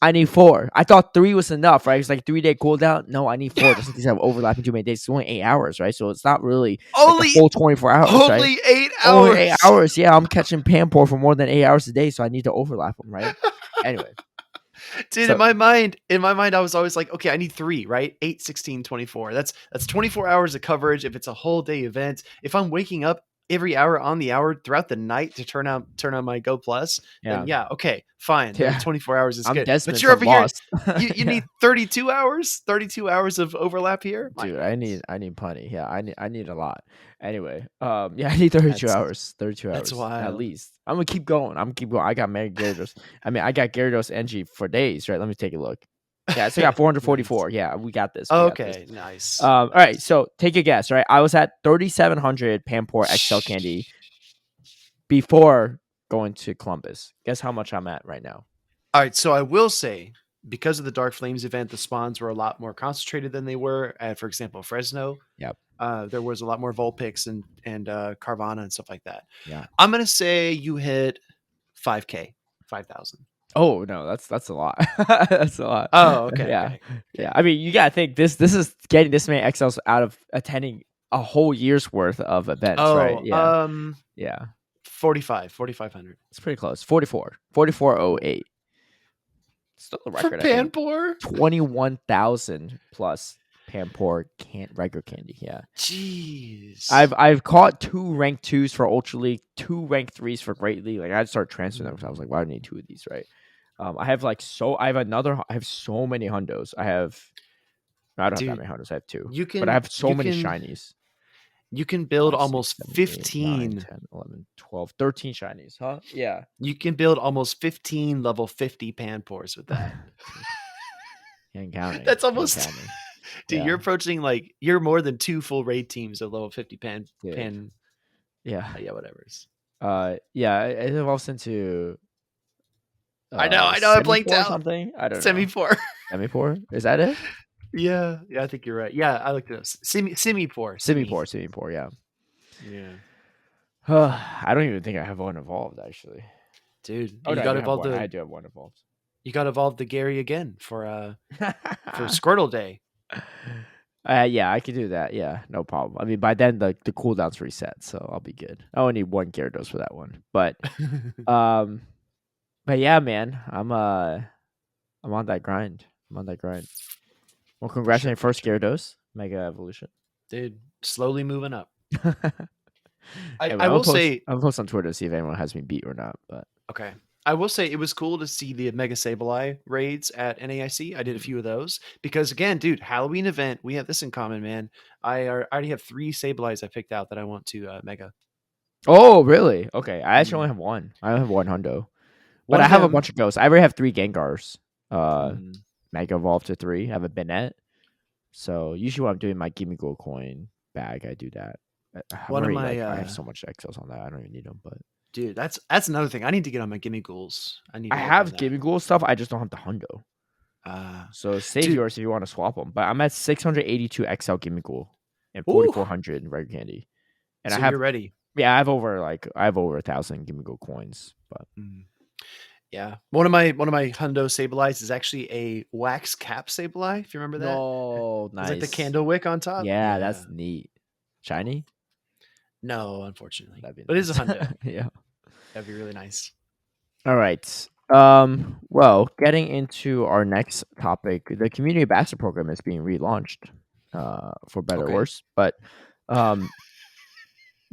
I need 4. I thought 3 was enough, right? It's like 3-day cooldown. No, I need 4 just in case I have overlapping too many days. It's only 8 hours, right? So it's not really like the only full 24 hours, right? only 8 Only 8 hours. hours. Yeah, I'm catching Pampor for more than 8 hours a day, so I need to overlap them, right? Anyway, Dude, so in my mind, I was always like, okay, I need 3, right? 8, 16, 24. That's 24 hours of coverage if it's a whole day event. If I'm waking up every hour on the hour throughout the night to turn on my Go Plus, then yeah, yeah, okay, fine. The yeah, 24 hours is I'm good. But Desmond you're from over here, Lost. you Yeah, need 32 hours? 32 hours of overlap here? My dude, goodness. I need plenty. Yeah, I need a lot. Anyway, yeah, I need 32 That's hours. 32 that's hours at wild. least. I'm gonna keep going. I'm gonna keep going. I got Mega Gyarados. I mean, I got Gyarados NG for days, right? Let me take a look. Yeah, I still got Nice. 444. Yeah, we got this. We got this. Okay, nice. All right, Nice. so take a guess, right? I was at 3,700 Pampor XL candy before going to Columbus. Guess how much I'm at right now? All right, so I will say because of the Dark Flames event, the spawns were a lot more concentrated than they were at, for example, Fresno. Yep. There was a lot more Vulpix and Carvana and stuff like that. Yeah. I'm gonna say you hit 5K, 5,000. Oh no, that's a lot. That's a lot. Oh, okay, Yeah. okay, Yeah. okay. I mean, you gotta think this is getting this many XLs out of attending a whole year's worth of events, right? Oh, Yeah. Yeah. 4,500. It's pretty close. 44. 4408. Still a For record, I think. Panpour? 21,000 plus Pampor regular candy. Yeah. Jeez. I've caught 2 rank 2s for Ultra League, 2 rank 3s for Great League. Like I'd start transferring them because I was like, why do I need 2 of these, right? I have I have so many hundos. I don't have that Dude, many hundos. I have 2, you but I can have so you many can shinies. you can build 5, 6, almost 7, 8, 9, 15 10, 11, 12, 13 shinies, huh? Yeah. you can build almost 15 level 50 Panpours with that. Dude, ain't counting. That's Ain't almost counting. dude, you're Yeah, approaching like you're more than 2 full raid teams of level 50 dude. pan Yeah. yeah, whatever's. Yeah. It evolves into I know, I blanked semi-4 or out. something. I don't Semi know. 4. Semi-4? Is that it? Yeah, yeah, I think you're right. Yeah, I looked it up. Semi 4, semi. Semi-4. Semi-4. Yeah. Yeah. I don't even think I have one evolved actually. Dude, Oh no, I do have one. I do have one evolved. you got to evolve the Gary again for Squirtle Day. Yeah, I could do that. Yeah, no problem. I mean, by then the cooldown's reset, so I'll be good. I only need 1 Gyarados for that one. Um, but yeah, man, I'm on that grind. I'm on that grind. Well, For congrats on sure, your for first sure. Gyarados Mega Evolution. Dude, slowly moving up. Hey, man, I will say I'm gonna post on Twitter to see if anyone has me beat or not. But okay. I will say it was cool to see the Mega Sableye raids at NAIC. I did a mm. few of those because, again, dude, Halloween event. We have this in common, man. I already have 3 Sableyes I picked out that I want to Mega. Oh, really? Okay, I actually Mm. only have one. I only have one Hundo, but One I of have a them. bunch of ghosts. I already have 3 Gengars. Mm. Mega evolved to 3. I have a Bennett. So usually when I'm doing my Gimme Gold coin bag, I do that. I'm One of already my like I have so much XLs on that. I don't even need them, but dude. That's another thing. I need to get on my gimme ghouls. I need I to work on have that. Gimme Gold stuff. I just don't have the Hundo. Uh, So save dude. yours if you want to swap them. But I'm at 682 XL Gimme Gold and Ooh. 4,400 in regular candy, and I So have you're ready. yeah, I have over 1,000 Gimme Gold coins. But Mm. Yeah. One of my Hundo Sableyes is actually a wax cap Sableye, if you remember that. no, It's like the nice. candle wick on top. Yeah, Yeah. that's neat. Shiny. No, unfortunately. That'd be But it is a nice. Hundo. Yeah. That'd be really nice. All right. Well, getting into our next topic, the community ambassador program is being relaunched, for better or Okay. worse. But, um,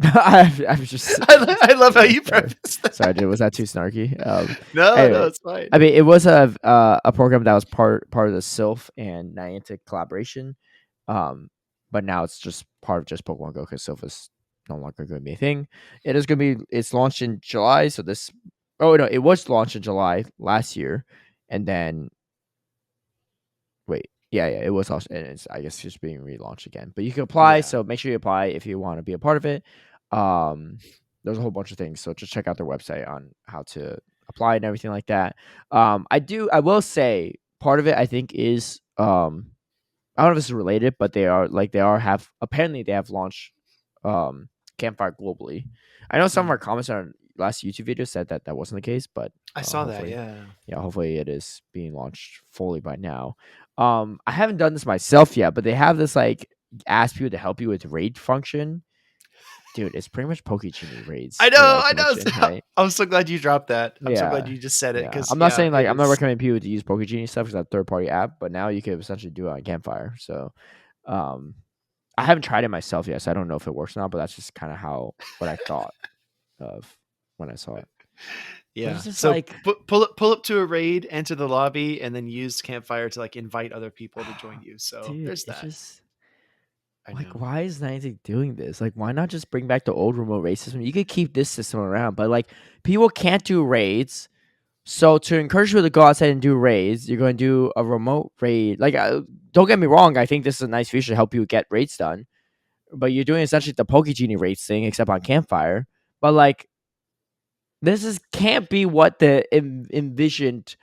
I was just I love how yeah, you preface that. sorry, dude. Was that too snarky? No, Anyway, it's fine. I mean, it was a program that was part of the Sylph and Niantic collaboration, but now it's just part of just Pokemon Go because Sylph is no longer going to be a thing. It's launched in July, so this. Oh no, it was launched in July last year, and then wait, yeah, it was also, and it's I guess just being relaunched again. But you can apply, Yeah. so make sure you apply if you want to be a part of it. Um, there's a whole bunch of things. So just check out their website on how to apply and everything like that. I will say part of it I think is I don't know if this is related, but apparently they have launched um Campfire globally. I know some of Mm. our comments on our last YouTube video said that that wasn't the case, but I saw that. hopefully, Yeah. yeah, hopefully it is being launched fully by now. I haven't done this myself yet, but they have this like ask people to help you with raid function. Dude, it's pretty much Pokegenie raids I like know. mentioned, right? I'm so glad you dropped that. I'm so glad Yeah. you just said it Yeah. because I'm not yeah, saying like it I'm not is. recommending people to use Pokegenie stuff because that's a third party app, but now you can essentially do it on Campfire. So um I haven't tried it myself yet, so I don't know if it works or not, but that's just kind of what I thought of when I saw it. But Yeah. it's just So like, pull up to a raid, enter the lobby, and then use Campfire to like invite other people to join you. So dude, there's it's that. just I like, know. why is Niantic doing this? Like, why not just bring back the old remote raid system? You could keep this system around, but like, people can't do raids. So to encourage people to go outside and do raids, you're going to do a remote raid. Like, don't get me wrong, I think this is a nice feature to help you get raids done. But you're doing essentially the Pokegenie raids thing, except on Campfire. But like, this is can't be what the envisioned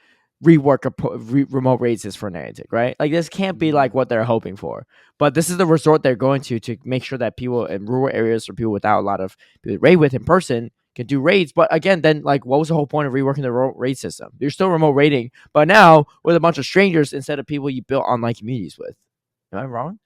rework of remote raids is for Niantic, right? Like this can't be like Mm. what they're hoping for. But this is the resort they're going to make sure that people in rural areas or people without a lot of people to raid with in person can do raids. But again, then like what was the whole point of reworking the raid system? You're still remote raiding, but now with a bunch of strangers instead of people you built online communities with. Am I wrong?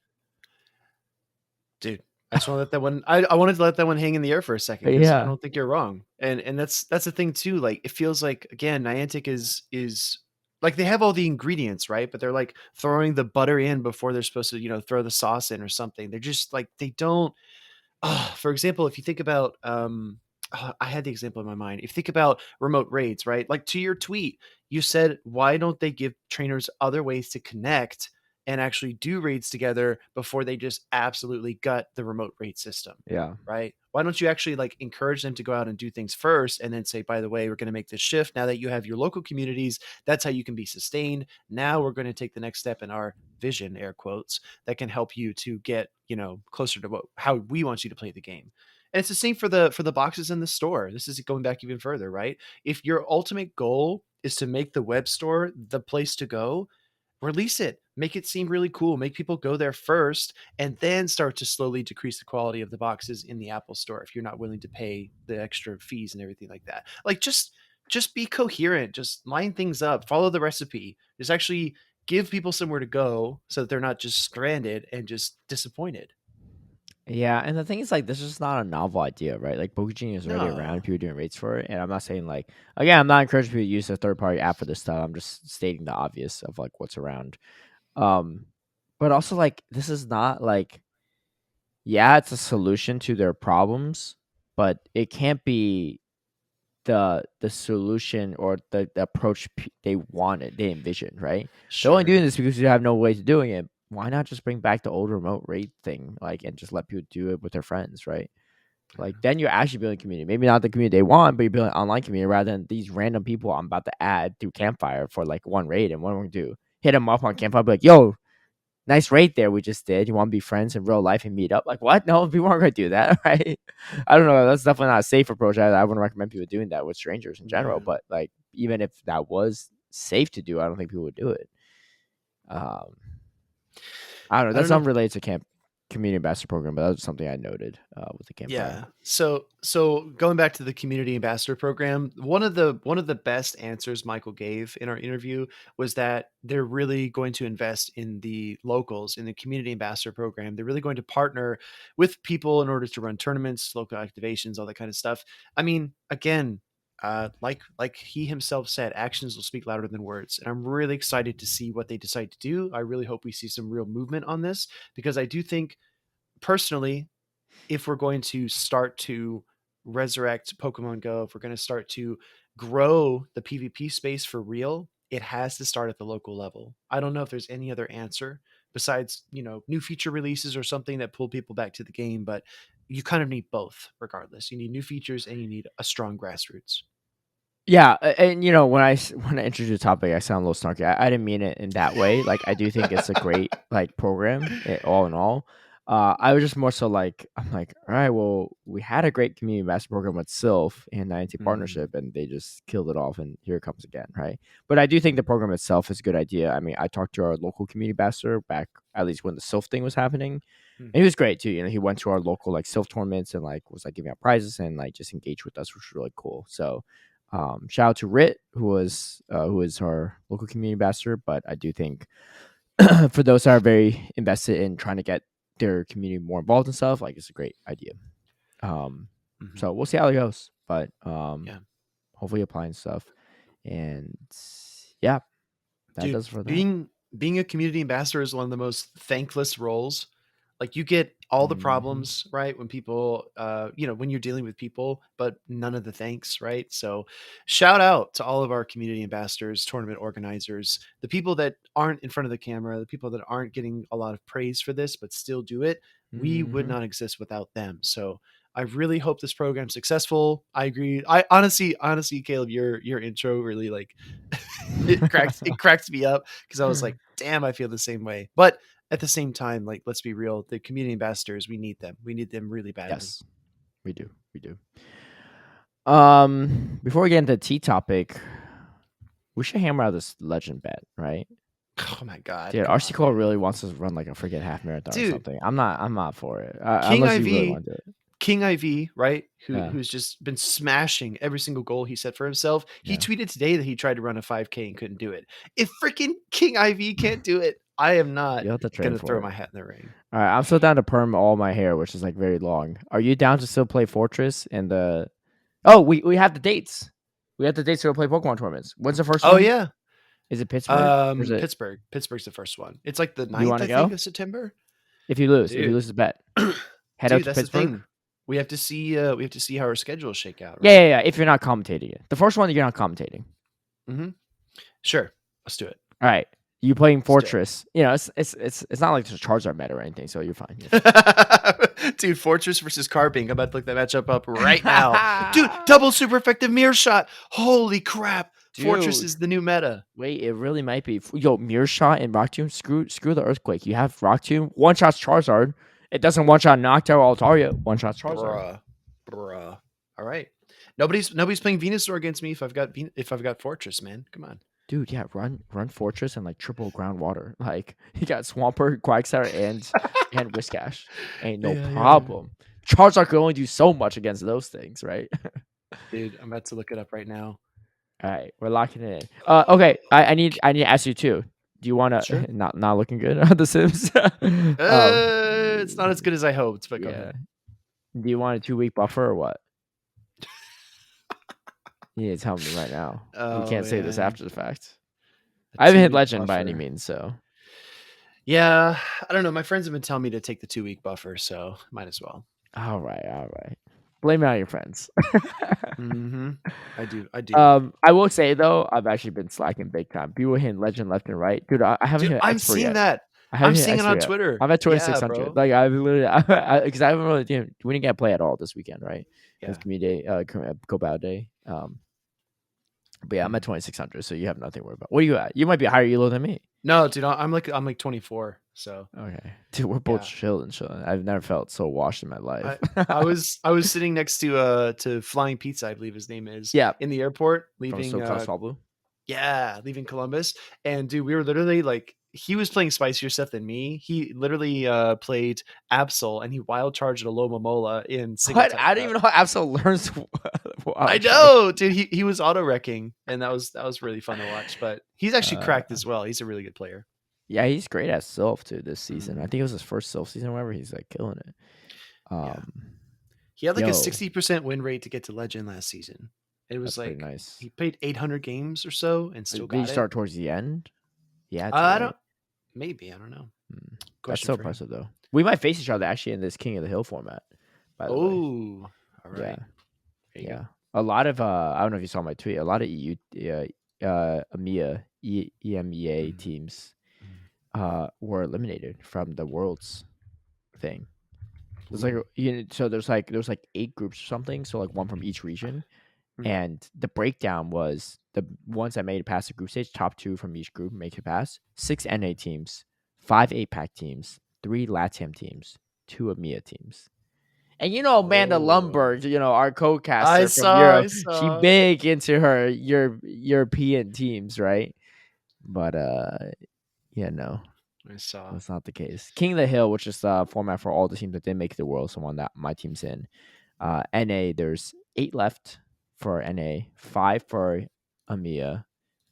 Dude, I just want to let that one. I wanted to let that one hang in the air for a second because I Yeah. don't think you're wrong. And that's the thing too. Like it feels like again, Niantic is like they have all the ingredients, right? But they're like throwing the butter in before they're supposed to, throw the sauce in or something. They're just like they don't. For example, if you think about, I had the example in my mind. If you think about remote raids, right? Like to your tweet, you said, why don't they give trainers other ways to connect and actually do raids together before they just absolutely gut the remote raid system, Yeah. right? Why don't you actually like encourage them to go out and do things first and then say, by the way, we're going to make this shift now that you have your local communities. That's how you can be sustained. Now we're going to take the next step in our vision, air quotes, that can help you to get closer to how we want you to play the game. And it's the same for the boxes in the store. This is going back even further, right? If your ultimate goal is to make the web store the place to go, release it, make it seem really cool, make people go there first, and then start to slowly decrease the quality of the boxes in the Apple store if you're not willing to pay the extra fees and everything like that. Like just be coherent, just line things up, follow the recipe, just actually give people somewhere to go so that they're not just stranded and just disappointed. Yeah, and the thing is, like, this is not a novel idea, right? Like, Pokegenie is already around, No. people doing rates for it, and I'm not saying like, again, I'm not encouraging people to use a third party app for this stuff. I'm just stating the obvious of like what's around. Um, but also like, this is not like, yeah, it's a solution to their problems, but it can't be the solution or the approach they envisioned, right? They're only doing Sure. this because you have no way to doing it. Why not just bring back the old remote rate thing, like, and just let people do it with their friends, right? Like then you're actually building community. Maybe not the community they want, but you're building an online community rather than these random people I'm about to add through Campfire for like one raid. And what I'm gonna do? Hit them up on Campfire, be like, yo, nice raid there we just did. You want to be friends in real life and meet up? Like what? No, people aren't gonna do that, right? I don't know. That's definitely not a safe approach. I wouldn't recommend people doing that with strangers in general. Yeah. But like even if that was safe to do, I don't think people would do it. Um, I don't know. I don't That's know. unrelated to community ambassador program, but that was something I noted with the Campfire. Yeah. So going back to the community ambassador program, one of the best answers Michael gave in our interview was that they're really going to invest in the locals in the community ambassador program. They're really going to partner with people in order to run tournaments, local activations, all that kind of stuff. I mean, again, like he himself said, actions will speak louder than words. And I'm really excited to see what they decide to do. I really hope we see some real movement on this because I do think personally if we're going to start to resurrect Pokemon Go, if we're going to start to grow the PvP space for real, it has to start at the local level. I don't know if there's any other answer besides, new feature releases or something that pull people back to the game, but you kind of need both regardless. You need new features and you need a strong grassroots. Yeah, and when when I introduced the topic, I sound a little snarky. I didn't mean it in that way. Like I do think it's a great like program, all in all. I was just more so like, I'm like, all right, well, we had a great community ambassador program with Sylph and Niantic Mm, partnership, and they just killed it off, and here it comes again, right? But I do think the program itself is a good idea. I mean, I talked to our local community ambassador back at least when the Sylph thing was happening, mm, and he was great too. You know, he went to our local like Sylph tournaments and like was like giving out prizes and like just engaged with us, which was really cool. So, shout out to Rit, who is our local community ambassador. But I do think for those that are very invested in trying to get their community more involved and stuff, like it's a great idea. Um, mhm. so we'll see how it goes, but Yeah. hopefully applying stuff, and yeah, that Dude, does for that. being a community ambassador is one of the most thankless roles. Like you get all the Hmm. problems, right? When people when you're dealing with people, but none of the thanks, right? So shout out to all of our community ambassadors, tournament organizers, the people that aren't in front of the camera, the people that aren't getting a lot of praise for this, but still do it. We would Hmm. not exist without them. So I really hope this program's successful. I agree. I honestly, Caleb, your intro really like it cracked me up because I was like, damn, I feel the same way. But at the same time, like, let's be real, the community ambassadors, we need them. We need them really badly. Yes, we do. We do. Before we get into the tea topic, we should hammer out this legend bet, right? Oh my god, Dude, come RC on, Cole man. really wants us to run like a freaking half marathon or Dude, something. I'm not for it. King Unless you really IV, want to do it. King IV, right? Yeah. Who's just been smashing every single goal he set for himself. He Yeah. tweeted today that he tried to run a 5K and couldn't do it. If freaking King IV can't do it, I am not You have to train gonna throw for my it. hat in the ring. All right, I'm still down to perm all my hair, which is like very long. Are you down to still play Fortress and the? Oh, we have the dates. We have the dates to go play Pokemon tournaments. When's the first Oh one? yeah. Is it Pittsburgh? Or is it? Pittsburgh. Pittsburgh's the first one. It's like the Do you ninth, want to I think, go? of September. If you Dude. lose the bet, head out Dude, to that's the Pittsburgh. thing. We have to see how our schedules shake out, Yeah, right? yeah, yeah. If you're not commentating it, the first one you're not commentating. Mm-hmm. Sure. Let's do it. All right, you playing Let's do Fortress. You know, it's not like there's a Charizard meta or anything, so you're fine. You're fine. it. Dude, Fortress versus Carbink. I'm about to look that matchup up right now. Dude, double super effective mirror shot. Holy crap. Fortress Dude, is the new meta. wait, it really might be. Yo, Mirror Shot and Rock Tomb. Screw the Earthquake. You have Rock Tomb. One shots Charizard. It doesn't one shot Noctowl Altaria. One shots Charizard. Bruh. Bruh. All right. Nobody's playing Venusaur against me if I've got Fortress, man. Come on. Dude, yeah, run Fortress and like triple groundwater. Like you got Swampert, Quagsire, and Whiscash. Ain't no Yeah, yeah. problem. Charizard could only do so much against those things, right? Dude, I'm about to look it up right now. All right, we're locking it in. Okay, I need to ask you too. Do you want to Sure. not looking good on The Sims? It's not as good as I hoped, but go Yeah. ahead. Do you want a 2 week buffer or what? You need to tell me right now. We Oh can't say this man, after the fact. a I haven't hit 2 week legend by any buffer. means, so Yeah, I don't know. My friends have been telling me to take the 2 week buffer, so might as well. all right, all right. Blame it on your friends. Mm-hmm. I do. I will say though, I've actually been slacking big time. People hitting legend left and right, dude. I haven't Dude, hit I'm expert seeing yet. that. I haven't I'm hit seeing it expert on yet. Twitter. I'm at Yeah, 2600. bro. Like I've literally, because I haven't really, we didn't get play at all this weekend, right? It was Yeah. community day, Go Bow Day. But yeah, I'm at Mm. 2600, so you have nothing to worry about. What are you at? You might be higher elo than me. No, dude, I'm like 24. So Okay, dude, we're both yeah, chilling. I've never felt so washed in my life. I was sitting next to Flying Pizza, I believe his name is, Yeah, in the airport, from leaving SoCal Swablu. Blue. Yeah, leaving Columbus. And dude, we were literally like, he was playing spicier stuff than me. He literally played Absol and he wild charged a Loma Mola in single What? type I don't cup. even know how Absol learns I wild charge. know, dude. He was auto wrecking, and that was really fun to watch. But he's actually Uh, cracked as well. He's a really good player. yeah, he's great at Sylph too this season. I Mhm. think it was his first Sylph season, or whatever. He's like killing it. Yeah, Um, he had like a yo, 60% win rate to get to Legend last season. It was that's pretty like nice. he played 800 games or so and still Did he got it. start towards the end? Yeah, to I right. don't. Maybe I don't know. That's Question so for him. impressive though. We might face each other actually in this King of the Hill format. By the way, Oh, all yeah. right. There you Yeah, go. a lot of I don't know if you saw my tweet. A lot of EMEA Mm, teams mm. were eliminated from the Worlds thing. There's like Ooh. so there's like 8 groups or something. So like one from each region, Mm. and the breakdown was the ones that made it past the group stage, top 2 from each group make it past. 6 NA teams, 5 8 pack teams, 3 LATAM teams. two EMEA teams. And Amanda Oh, Lumberg, our I co-caster from saw, I Europe, she saw, big into her European teams, right? But yeah, no, I saw. that's not the case. King of the Hill, which is the format for all the teams that didn't make the World, so one that my team's in. NA, there's 8 left for NA, 5 for EMEA,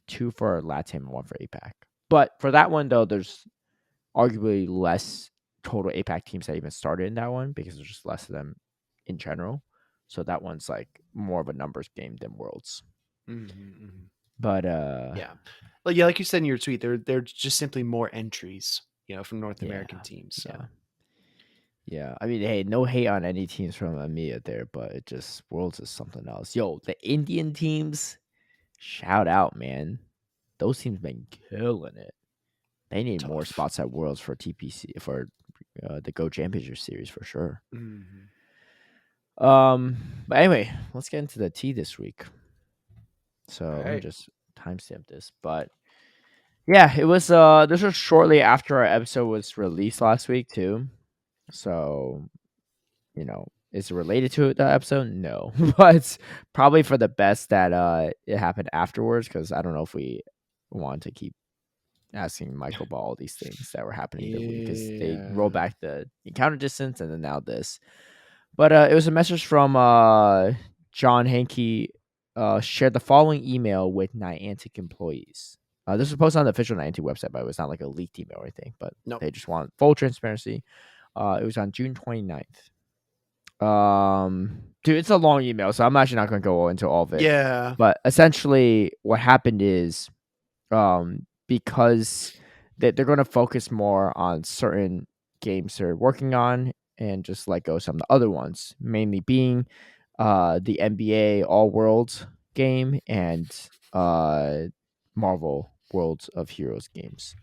2 for LATAM, and 1 for APAC. But for that one though, there's arguably less total APAC teams that even started in that one because there's just less of them in general. So that one's like more of a numbers game than Worlds. Mm-hmm. But Yeah, yeah, like you said in your tweet, they're just simply more entries, from North yeah, American teams. yeah. So Yeah, I mean, hey, no hate on any teams from EMEA there, but it just Worlds is something else. Yo, the Indian teams, shout out, man. Those teams been killing it. They need more tough. spots at Worlds for TPC for the Go Championship Series for sure. Mm-hmm. But anyway, let's get into the tea this week. All So let me right. just timestamp this. But yeah, it was this was shortly after our episode was released last week too. So is it related to the episode? No. But it's probably for the best that it happened afterwards, because I don't know if we want to keep asking Michael about all these things that were happening the week, because they roll Yeah. back the encounter distance and then now this. But it was a message from John Hankey, shared the following email with Niantic employees. This was posted on the official Niantic website, but it was not like a leaked email or anything, but Nope. they just want full transparency. It was on June 29th. Dude, it's a long email, so I'm actually not going to go into all of it. Yeah. But essentially, what happened is, because they're going to focus more on certain games they're working on and just let go some of the other ones, mainly being the NBA All Worlds game and Marvel Worlds of Heroes games.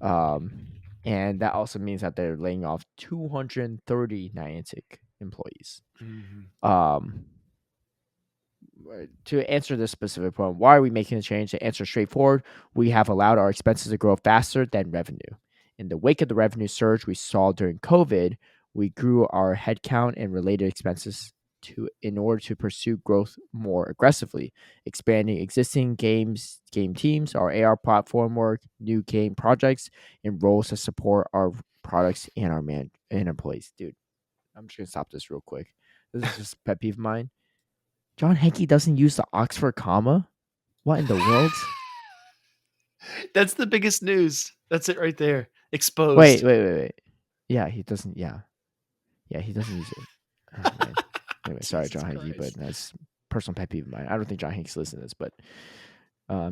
And that also means that they're laying off 230 Niantic employees. Mm-hmm. To answer this specific point, why are we making the change? The answer is straightforward. We have allowed our expenses to grow faster than revenue. In the wake of the revenue surge we saw during COVID, we grew our headcount and related expenses in order to pursue growth more aggressively, expanding existing game teams, our AR platform work, new game projects, and roles to support our products and our and employees. Dude, I'm just gonna stop this real quick. This is just a pet peeve of mine. John Hankey doesn't use the Oxford comma? What in the world? That's the biggest news. That's it right there. Wait, Exposed. wait, wait, wait. Yeah, he doesn't. Yeah, he doesn't use it. Oh man. Anyway, sorry, Jesus John Hankey, but Christ. that's personal pet peeve of mine. I don't think John Hankey's listening to this, but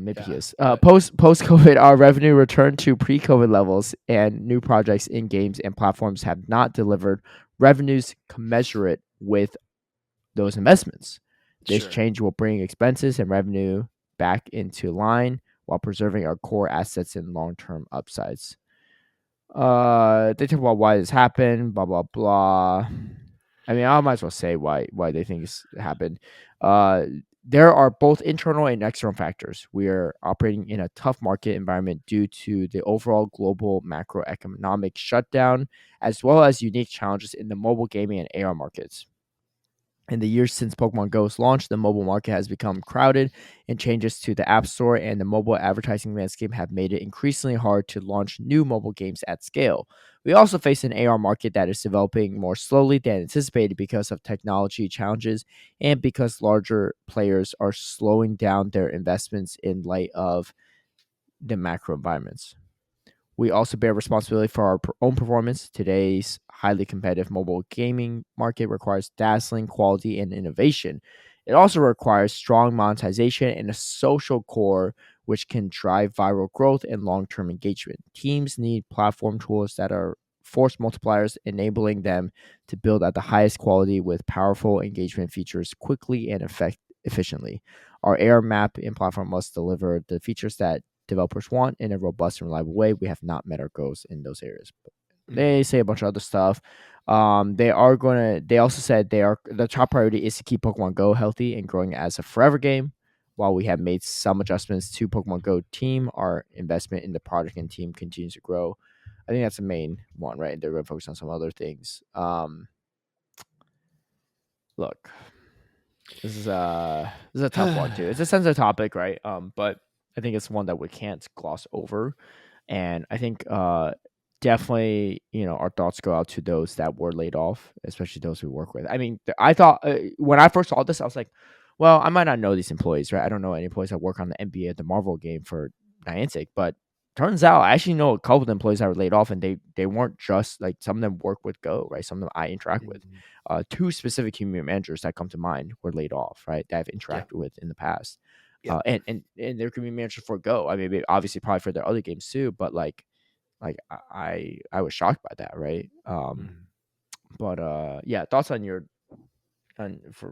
maybe he Yeah. is. But Post COVID, our revenue returned to pre COVID levels, and new projects in games and platforms have not delivered revenues commensurate with those investments. This sure. change will bring expenses and revenue back into line while preserving our core assets and long term upsides. They talk about why this happened, blah blah blah. I mean, I might as well say why they think this happened. Uh, there are both internal and external factors. We are operating in a tough market environment due to the overall global macroeconomic shutdown, as well as unique challenges in the mobile gaming and AR markets. In the years since Pokemon Go's launch, the mobile market has become crowded, and changes to the App Store and the mobile advertising landscape have made it increasingly hard to launch new mobile games at scale. We also face an AR market that is developing more slowly than anticipated because of technology challenges and because larger players are slowing down their investments in light of the macro environments. We also bear responsibility for our own performance. Today's highly competitive mobile gaming market requires dazzling quality and innovation. It also requires strong monetization and a social core which can drive viral growth and long term engagement. Teams need platform tools that are force multipliers, enabling them to build at the highest quality with powerful engagement features quickly and efficiently. Our AR map and platform must deliver the features that developers want in a robust and reliable way. We have not met our goals in those areas. But they Mm-hmm. say a bunch of other stuff. They also said the top priority is to keep Pokemon Go healthy and growing as a forever game. While we have made some adjustments to Pokemon Go team, our investment in the product and team continues to grow. I think that's the main one, right? They're going to focus on some other things. Look, this is a tough one too. It's a sensitive topic, right? But I think it's one that we can't gloss over. And I think definitely, our thoughts go out to those that were laid off, especially those we work with. I mean, I thought when I first saw this, I was like, well, I might not know these employees, right? I don't know any employees that work on the NBA, the Marvel game for Niantic, but turns out I actually know a couple of employees that were laid off, and they weren't just like, some of them work with Go, right? Some of them I interact with. Mhm. Two specific community managers that come to mind were laid off, right? That I've Yeah. interacted with in the past. Yeah. And their community managers for Go. I mean, obviously probably for their other games too, but I was shocked by that, right? Mhm. But yeah, thoughts on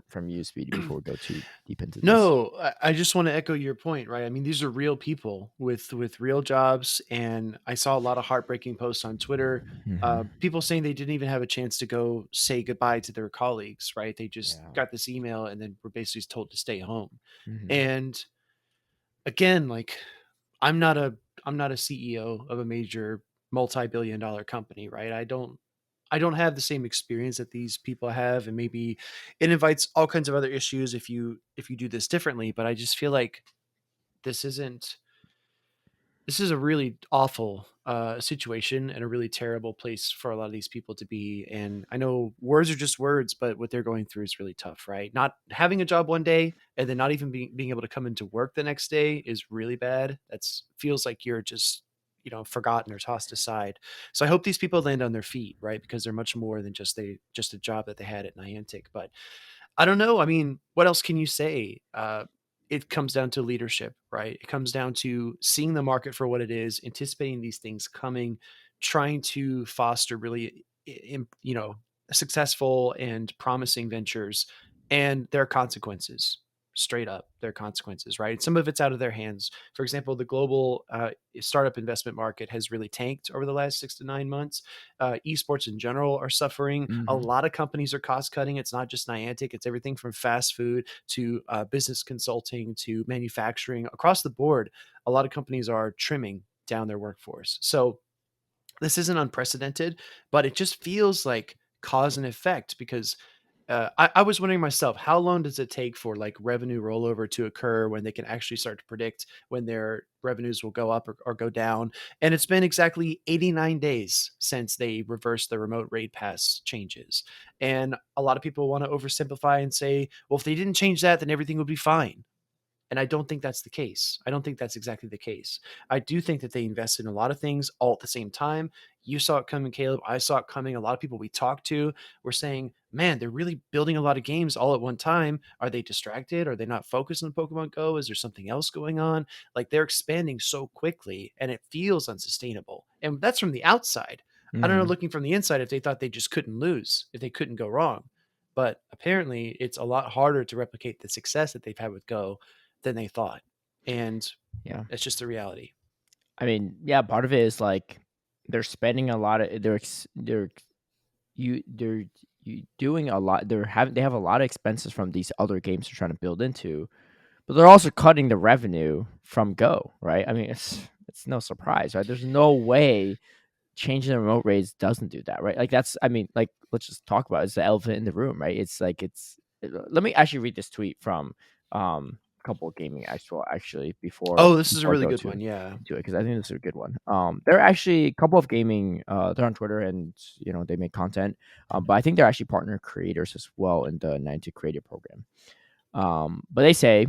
from you, Speedy, before we go too deep into this. No, I just want to echo your point, right? I mean, these are real people with real jobs, and I saw a lot of heartbreaking posts on Twitter. Hmm. People saying they didn't even have a chance to go say goodbye to their colleagues, right? They just Yeah. got this email and then were basically told to stay home. Hmm. And again, like I'm not a I'm not a CEO of a major multi-billion dollar company, right? I don't have the same experience that these people have, and maybe it invites all kinds of other issues if you do this differently, but I just feel like this isn't this is a really awful situation and a really terrible place for a lot of these people to be. And I know words are just words, but what they're going through is really tough, right? Not having a job one day and then not even being able to come into work the next day is really bad. That's feels like you're just forgotten or tossed aside. So I hope these people land on their feet, right? Because they're much more than just a job that they had at Niantic. But I don't know. I mean, what else can you say? It comes down to leadership, right? It comes down to seeing the market for what it is, anticipating these things coming, trying to foster really, successful and promising ventures. And there are consequences, straight up. There are consequences, right? Some of it's out of their hands. For example, the global startup investment market has really tanked over the last 6 to 9 months. Esports in general are suffering. A Hmm. lot of companies are cost cutting. It's not just Niantic, it's everything from fast food to business consulting to manufacturing. Across the board, a lot of companies are trimming down their workforce. So this isn't unprecedented, but it just feels like cause and effect because I was wondering myself, how long does it take for like revenue rollover to occur when they can actually start to predict when their revenues will go up or go down? And it's been exactly 89 days since they reversed the remote raid pass changes. And a lot of people want to oversimplify and say, well, if they didn't change that, then everything would be fine. And I don't think that's the case. I don't think that's exactly the case. I do think that they invested in a lot of things all at the same time. You saw it coming, Caleb. I saw it coming. A lot of people we talked to were saying, man, they're really building a lot of games all at one time. Are they distracted? Are they not focused on Pokemon Go? Is there something else going on? Like they're expanding so quickly and it feels unsustainable. And that's from the outside. I don't know, Hmm. looking from the inside, if they thought they just couldn't lose, if they couldn't go wrong. But apparently, it's a lot harder to replicate the success that they've had with Go than they thought. And Yeah. it's just the reality. I mean, yeah, part of it is like they're spending a lot of they're you doing a lot. They have a lot of expenses from these other games they're trying to build into, but they're also cutting the revenue from Go, right? I mean, it's no surprise, right? There's no way changing the remote raids doesn't do that, right? Like that's, I mean, like let's just talk about it. It's the elephant in the room, right? It's like let me actually read this tweet from couple gaming actually Oh, this is a before I really go good to one. Yeah. into it because I think this is a good one. They're actually a couple of gaming. They're on Twitter and they make content. But I think they're actually partner creators as well in the 90 Creative Program. But they say,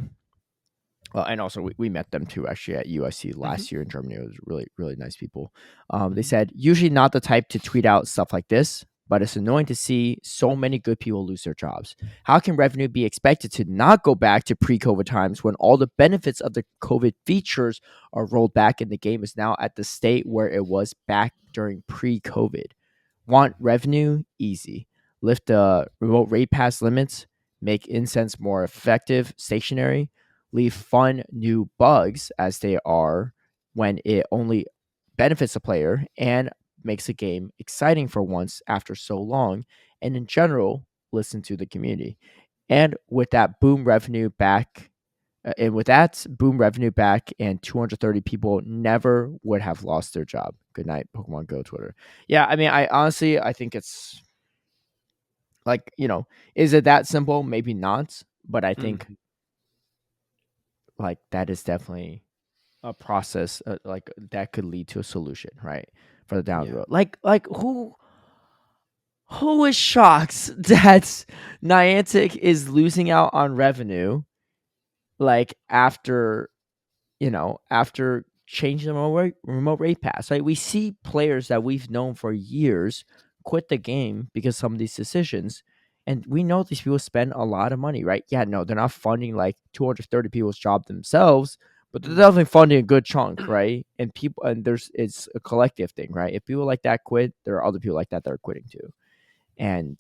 and also we met them too actually at USC Hmm. last year in Germany. It was really really nice people. They Hmm. said usually not the type to tweet out stuff like this, but it's annoying to see so many good people lose their jobs. How can revenue be expected to not go back to pre-COVID times when all the benefits of the COVID features are rolled back and the game is now at the state where it was back during pre-COVID? Want revenue? Easy. Lift the remote rate pass limits, make incense more effective, stationary, leave fun new bugs as they are when it only benefits the player and makes the game exciting for once after so long, and in general, listen to the community. And with that boom revenue back And with that, boom, revenue back, and 230 people never would have lost their job. Good night, Pokemon Go Twitter. Yeah, I mean, I honestly, I think it's like, is it that simple? Maybe not, but I think Mhm. like that is definitely a process like that could lead to a solution, right? For the down the Yeah. road. Like who is shocked that Niantic is losing out on revenue like after changing the remote rate pass, right? We see players that we've known for years quit the game because of some of these decisions. And we know these people spend a lot of money, right? Yeah, no, they're not funding like 230 people's job themselves, but they're Mhm. definitely funding a good chunk, right? And it's a collective thing, right? If people like that quit, there are other people like that are quitting too. And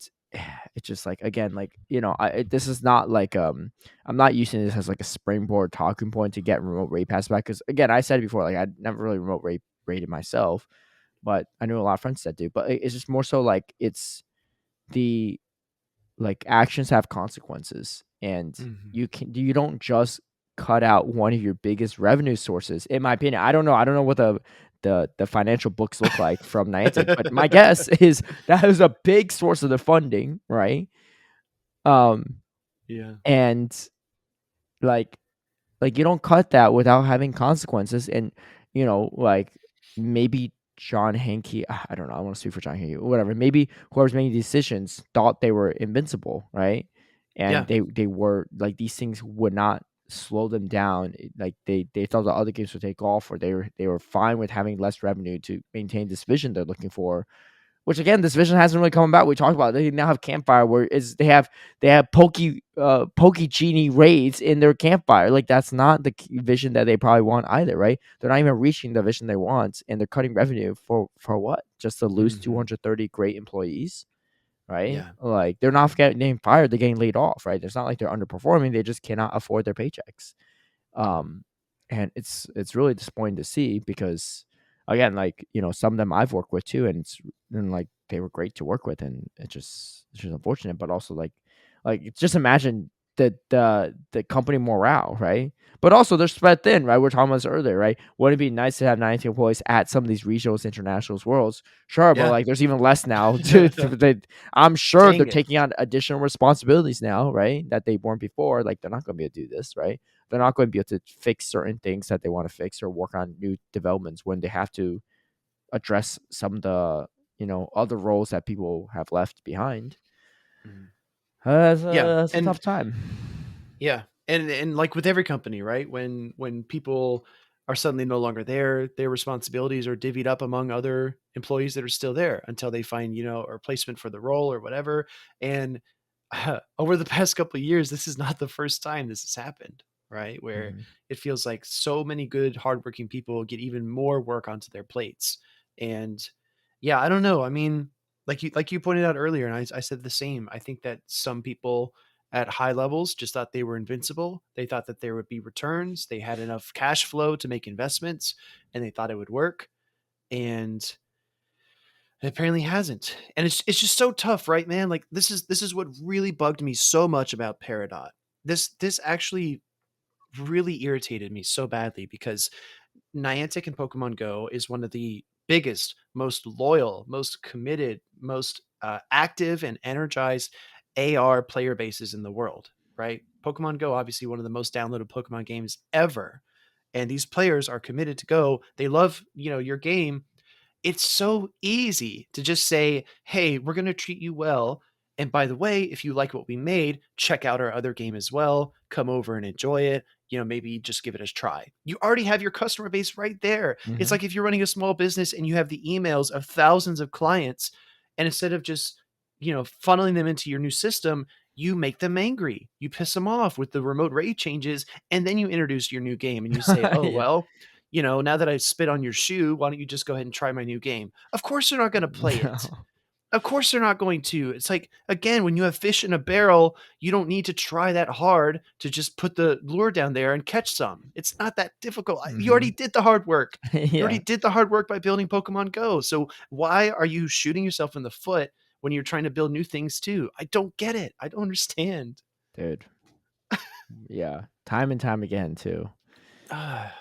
it's just like, again, like, this is not like I'm not using this as like a springboard talking point to get remote rate pass back, because again, I said it before, like I never really remote rate rated myself, but I knew a lot of friends that do. But it's just more so like it's the like actions have consequences, and Mhm. you don't just cut out one of your biggest revenue sources. In my opinion, I don't know what the financial books look like from Niantic, but my guess is that is a big source of the funding, right? um Yeah. and like you don't cut that without having consequences. And like maybe John Hankey, I don't know, I want to speak for John Hankey, whatever, maybe whoever's making decisions thought they were invincible, right? And Yeah. they were like, these things would not slow them down. Like they thought the other games would take off, or they were fine with having less revenue to maintain this vision they're looking for. Which again, this vision hasn't really come about. We talked about it. They now have campfire, where is they have pokey genie raids in their campfire. Like that's not the vision that they probably want either, right? They're not even reaching the vision they want, and they're cutting revenue for what? Just to lose Mhm. 230 great employees, right? Yeah. Like they're not getting fired; they're getting laid off, right? It's not like they're underperforming; they just cannot afford their paychecks. Mhm. um and it's really disappointing to see, because again, like, some of them I've worked with too, and like they were great to work with, and it's just unfortunate. But also like just imagine the company morale, right? But also they're spread thin, right? We're talking about this earlier, right? Wouldn't it be nice to have 19 employees at some of these regionals, internationals, worlds? Sure, but Yeah. like there's even less now. I'm sure they're Dang it. taking on additional responsibilities now, right? That they weren't before. Like they're not going to be able to do this, right? They're not going to be able to fix certain things that they want to fix, or work on new developments, when they have to address some of the other roles that people have left behind. Mhm. That's Yeah. a, that's a And tough time. yeah. And like with every company, right? When people are suddenly no longer there, their responsibilities are divvied up among other employees that are still there until they find, a replacement for the role or whatever. And over the past couple of years, this is not the first time this has happened, right? Where Mhm. it feels like so many good, hardworking people get even more work onto their plates. And yeah, I don't know. I mean, like you pointed out earlier, and I said the same. I think that some people at high levels just thought they were invincible. They thought that there would be returns. They had enough cash flow to make investments, and they thought it would work. And it apparently hasn't. And it's just so tough, right, man? Like this is what really bugged me so much about Peridot. This actually really irritated me so badly because Niantic and Pokemon Go is one of the biggest, most loyal, most committed, most active and energized AR player bases in the world, right? Pokemon Go, obviously one of the most downloaded Pokemon games ever. And these players are committed to Go. They love, your game. It's so easy to just say, "Hey, we're going to treat you well. And by the way, if you like what we made, check out our other game as well. Come over and enjoy it. Maybe just give it a try." You already have your customer base right there. It's Mhm. like if you're running a small business and you have the emails of thousands of clients, and instead of just, funneling them into your new system, you make them angry. You piss them off with the remote rate changes, and then you introduce your new game and you say, "Oh, Yeah. well, now that I spit on your shoe, why don't you just go ahead and try my new game?" Of course they're not going to play it. No. Of course they're not going to. It's like, again, when you have fish in a barrel, you don't need to try that hard to just put the lure down there and catch some. It's not that difficult. You already Mhm. did the hard work. You already Yeah, did the hard work by building Pokemon Go. So why are you shooting yourself in the foot when you're trying to build new things too? I don't get it. I don't understand. dude. Yeah, time and time again too. Ah,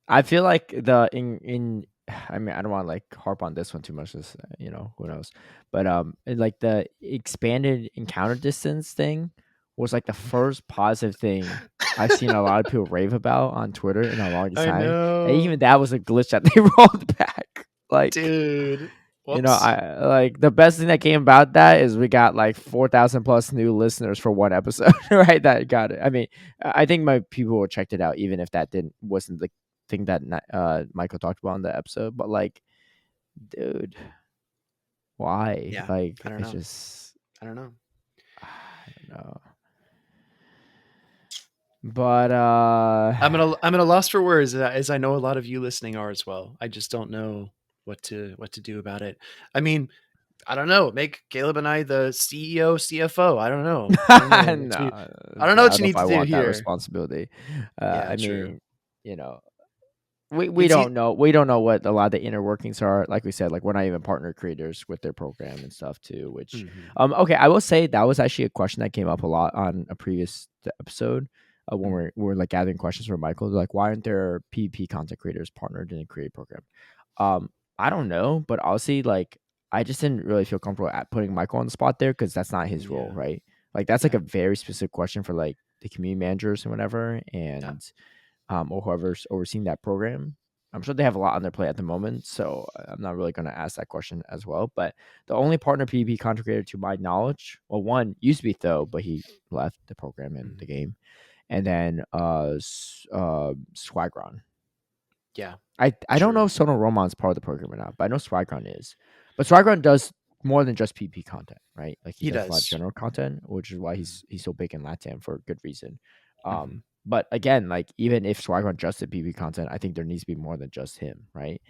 I feel like the in I mean, I don't want to like harp on this one too much. This, who knows, but like the expanded encounter distance thing was like the first positive thing I've seen a lot of people rave about on Twitter in a long I time, and even know, that was a glitch that they rolled back. Like, dude. Whoops. I like the best thing that came about that is we got like 4,000 plus new listeners for one episode, right? That got it. I mean, I think my people checked it out, even if that wasn't the thing that Michael talked about in the episode. But like, dude, why? Yeah, Like, I don't it's know. just I don't know. I don't know. But I'm at a loss for words, as I know a lot of you listening are as well. I just don't know what to do about it. I mean, I don't know. Make Caleb and I the CEO, CFO. I don't know. I don't know what no, to. I I don't know what don't you know if need I to do want that here. responsibility. Yeah, I true. mean, you know, we It's don't know what a lot of the inner workings are. Like we said, like we're not even partner creators with their program and stuff too. Which hmm okay, I will say that was actually a question that came up a lot on a previous episode. When hmm we're like gathering questions from Michael, like why aren't there PvP content creators partnered in a create program? Um, I don't know, but honestly, like I just didn't really feel comfortable at putting Michael on the spot there because that's not his role, Yeah, right? Like that's like yeah, a very specific question for like the community managers and whatever, yeah. and or whoever's overseeing that program. I'm sure they have a lot on their plate at the moment, so I'm not really going to ask that question as well. But the only partner PvP content creator, to my knowledge, well, one used to be Tho, but he left the program and the hmm game, and then Swagron. Yeah, I don't know true. if Sono Roman's part of the program or not, but I know Swagron is. But Swagron does more than just PP content, right? Like he He does a lot of does. general content, which is why hmm he's so big in Latam for a good reason. hmm But again, like even if Swagron just did PP content, I think there needs to be more than just him, right?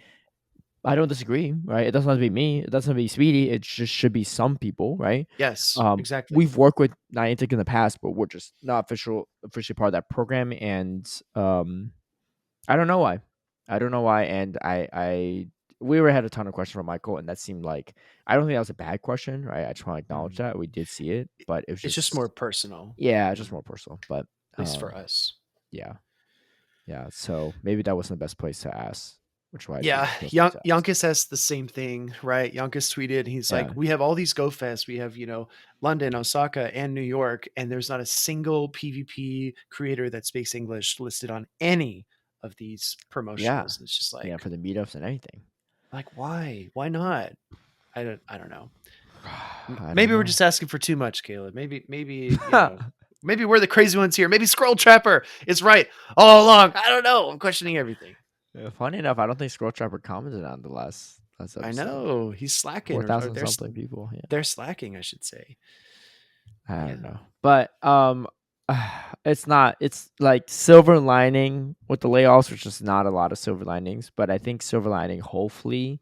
I don't disagree, right? It doesn't have to be me. It doesn't have to be Speedy. It just should be some people, right? Yes, exactly. We've worked with Niantic in the past, but we're just not officially part of that program, and I don't know why. I don't know why, and we were had a ton of questions from Michael, and that seemed like I don't think that was a bad question, right? I just want to acknowledge hmm that we did see it, but it was It's just more just personal, yeah, it's at just more personal. But least for us. yeah, yeah. So maybe that wasn't the best place to ask, which why I Yeah, didn't feel free to ask. Yonkis has the same thing, right? Yonkis tweeted, he's like, Yeah, "We have all these Go Fest. We have, London, Osaka, and New York, and there's not a single PvP creator that speaks English listed on any of these yeah, promotionals." And it's just yeah, like, for the meetups and everything. why? Why not? I don't know. I don't Maybe we're know. just asking for too much, Caleb. Maybe maybe we're the crazy ones here. Maybe Scroll Trapper is right all along. I don't know. I'm questioning everything. Funny enough, I don't think Scroll Trapper commented on the last I episode. know he's slacking, Four or thousand something people. they're slacking, I should say. I don't Yeah. know. But it's not it's like silver lining with the layoffs, which is not a lot of silver linings, but I think silver lining hopefully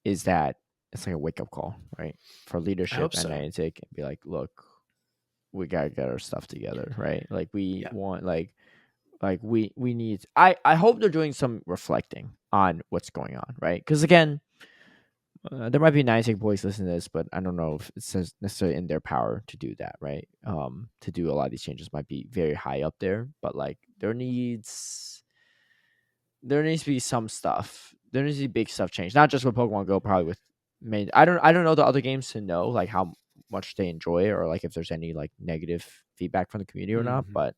is that it's like a wake up call, right? For I leadership hope and so. Niantic and be like, look, we gotta get our stuff together, right? Like we Yeah. want we need I hope they're doing some reflecting on what's going on, right? Because again, there might be Niantic employees listening to this, but I don't know if it's necessarily in their power to do that, right? To do a lot of these changes might be very high up there, but like there needs to be some stuff. There needs to be big stuff changed, not just with Pokemon Go, probably with main. I don't know the other games to know like how much they enjoy it or like if there's any like negative feedback from the community or not. hmm But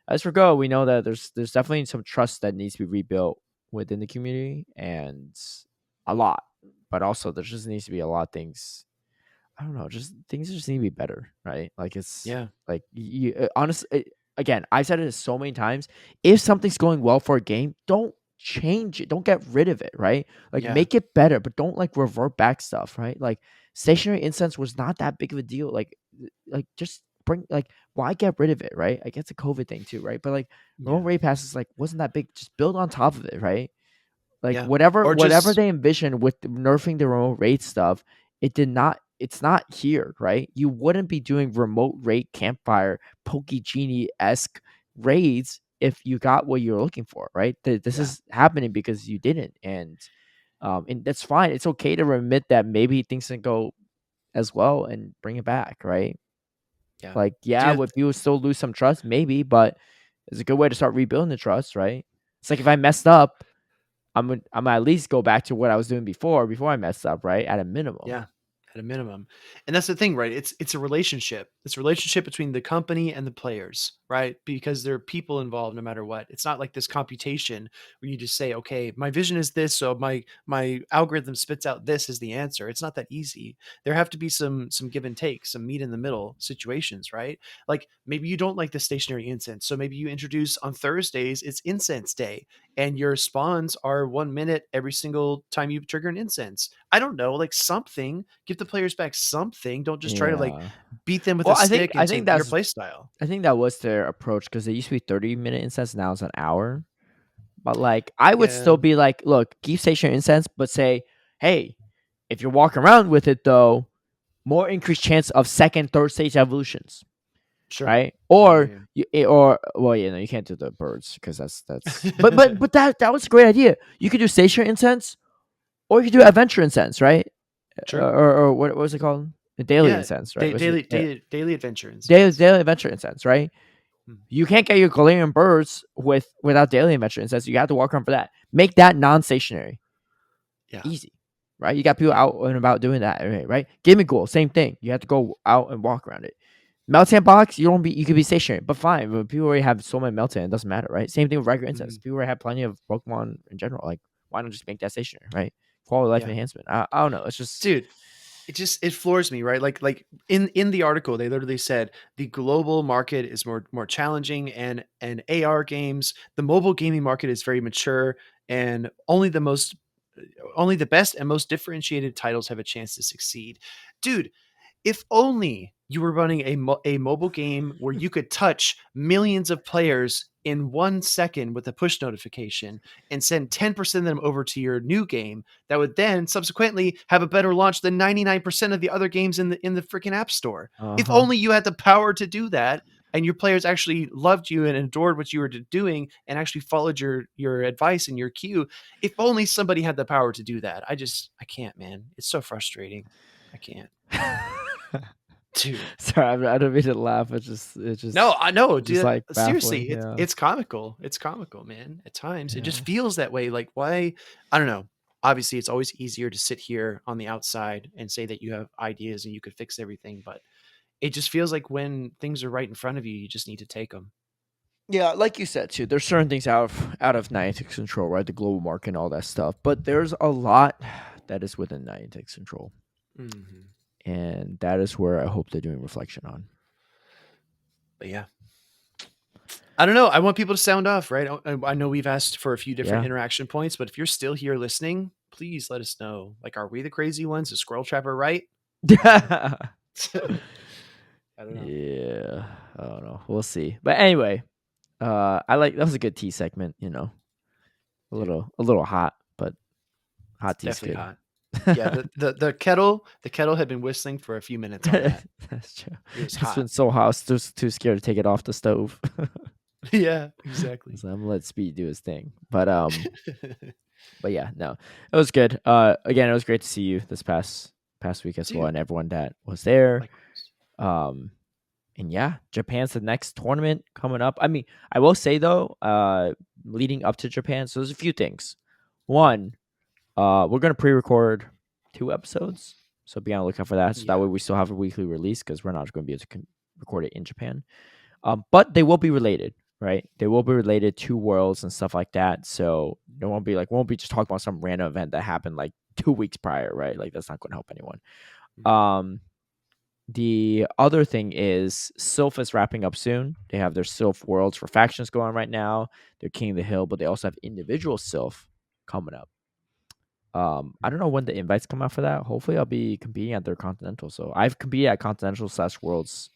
as for Go, we know that there's definitely some trust that needs to be rebuilt within the community and a lot. But also there just needs to be a lot of things. I don't know, just things just need to be better, right? Like it's Yeah. like you honestly again, I've said it so many times. If something's going well for a game, don't change it. Don't get rid of it, right? Like Yeah. make it better, but don't like revert back stuff, right? Like stationary incense was not that big of a deal. Like just bring like why get rid of it, right? I guess it's a COVID thing too, right? But like remote Yeah. raid passes like wasn't that big. Just build on top of it, right? Like Yeah. Or whatever just they envisioned with nerfing the remote raid stuff, it's not here, right? You wouldn't be doing remote raid campfire Pokegenie esque raids if you got what you're looking for, right? This yeah. is happening because you didn't, and that's fine. It's okay to admit that maybe things didn't go as well and bring it back, right? Yeah. Like, yeah, Dude, if you would still lose some trust, maybe, but it's a good way to start rebuilding the trust, right? It's like if I messed up, I'm at least go back to what I was doing before I messed up, right? At a minimum. yeah, at a minimum. And that's the thing, right? It's a relationship. It's a relationship between the company and the players, right? Because there are people involved no matter what. It's not like this computation where you just say, okay, my vision is this, so my algorithm spits out this as the answer. It's not that easy. There have to be some give and take, some meet in the middle situations, right? Like maybe you don't like the stationary incense. So maybe you introduce on Thursdays, it's incense day, and your spawns are 1 minute every single time you trigger an incense. I don't know, like something. Give the players back something. Don't just try to like Yeah. beat them with a Well, I think stick I into think your that's play style. I think that was their approach because it used to be 30-minute incense, now it's an hour. But like, I would Yeah, still be like, look, keep stationary incense, but say, hey, if you're walking around with it though, more increased chance of second, third stage evolutions, sure. right? Yeah, yeah, Or yeah. or well, you know, you can't do the birds because that's. But that was a great idea. You could do stationary incense, or you could do adventure incense, right? Sure. Or what was it called? The daily Yeah, incense, right? Was it daily adventure daily incense. daily adventure incense, right? Hmm. You can't get your Galarian birds without daily adventure incense. You have to walk around for that. Make that non-stationary, Yeah, easy, right? You got people yeah, out and about doing that, right? Gaming Ghoul, same thing. You have to go out and walk around it. Meltan box, you could be stationary, but fine. But people already have so many Meltan, it doesn't matter, right? Same thing with regular incense. mhm, People already have plenty of Pokemon in general. Like, why not just make that stationary, right? Quality of life yeah. enhancement. I don't know. It's just Dude, it floors me, right? Like in the article, they literally said the global market is more challenging, and AR games, the mobile gaming market is very mature, and only the best and most differentiated titles have a chance to succeed. Dude, if only you were running a mobile game where you could touch millions of players in 1 second with a push notification and send 10% of them over to your new game that would then subsequently have a better launch than 99% of the other games in the freaking app store. uh If huh. only you had the power to do that and your players actually loved you and adored what you were doing and actually followed your advice and your cue. If only somebody had the power to do that. I can't, man. It's so frustrating. I can't. Dude. Sorry, I don't mean to laugh. No, I know, It's just dude. like Seriously, baffling. Yeah. it's comical. It's comical, man. At times, it just Yeah. feels that way. Like, why? I don't know. Obviously, it's always easier to sit here on the outside and say that you have ideas and you could fix everything, but it just feels like when things are right in front of you, you just need to take them. Yeah, like you said too, there's certain things out of Niantic's control, right? The global market and all that stuff. But there's a lot that is within Niantic's control. Hmm. And that is where I hope they're doing reflection on. But yeah, I don't know. I want people to sound off, right? I know we've asked for a few different Yeah. interaction points, but if you're still here listening, please let us know. Like, are we the crazy ones? Is Squirrel Trapper right? I don't know. Yeah. I don't know. We'll see. But anyway, I like that was a good tea segment, you know. A Dude, little hot, but it's hot tea's definitely good. hot. Yeah, the kettle had been whistling for a few minutes on that. That's true. It was It's hot. been so hot, I was too scared to take it off the stove. Yeah, exactly. So I'm gonna let Speed do his thing. But yeah, no, it was good. Again, it was great to see you this past week as well, Dude, and everyone that was there. likewise. Um, and yeah, Japan's the next tournament coming up. I mean, I will say though, leading up to Japan, so there's a few things. One, we're gonna pre-record 2 episodes, so be on the lookout for that. So that Yeah. way we still have a weekly release because we're not going to be able to record it in Japan. But they will be related, right? They will be related to worlds and stuff like that. So there won't be just talking about some random event that happened like 2 weeks prior, right? Like that's not going to help anyone. Mhm. Um, the other thing is Sylph is wrapping up soon. They have their Sylph worlds for factions going on right now. They're King of the Hill, but they also have individual Sylph coming up. I don't know when the invites come out for that. Hopefully, I'll be competing at their Continental. So I've competed at Continental / Worlds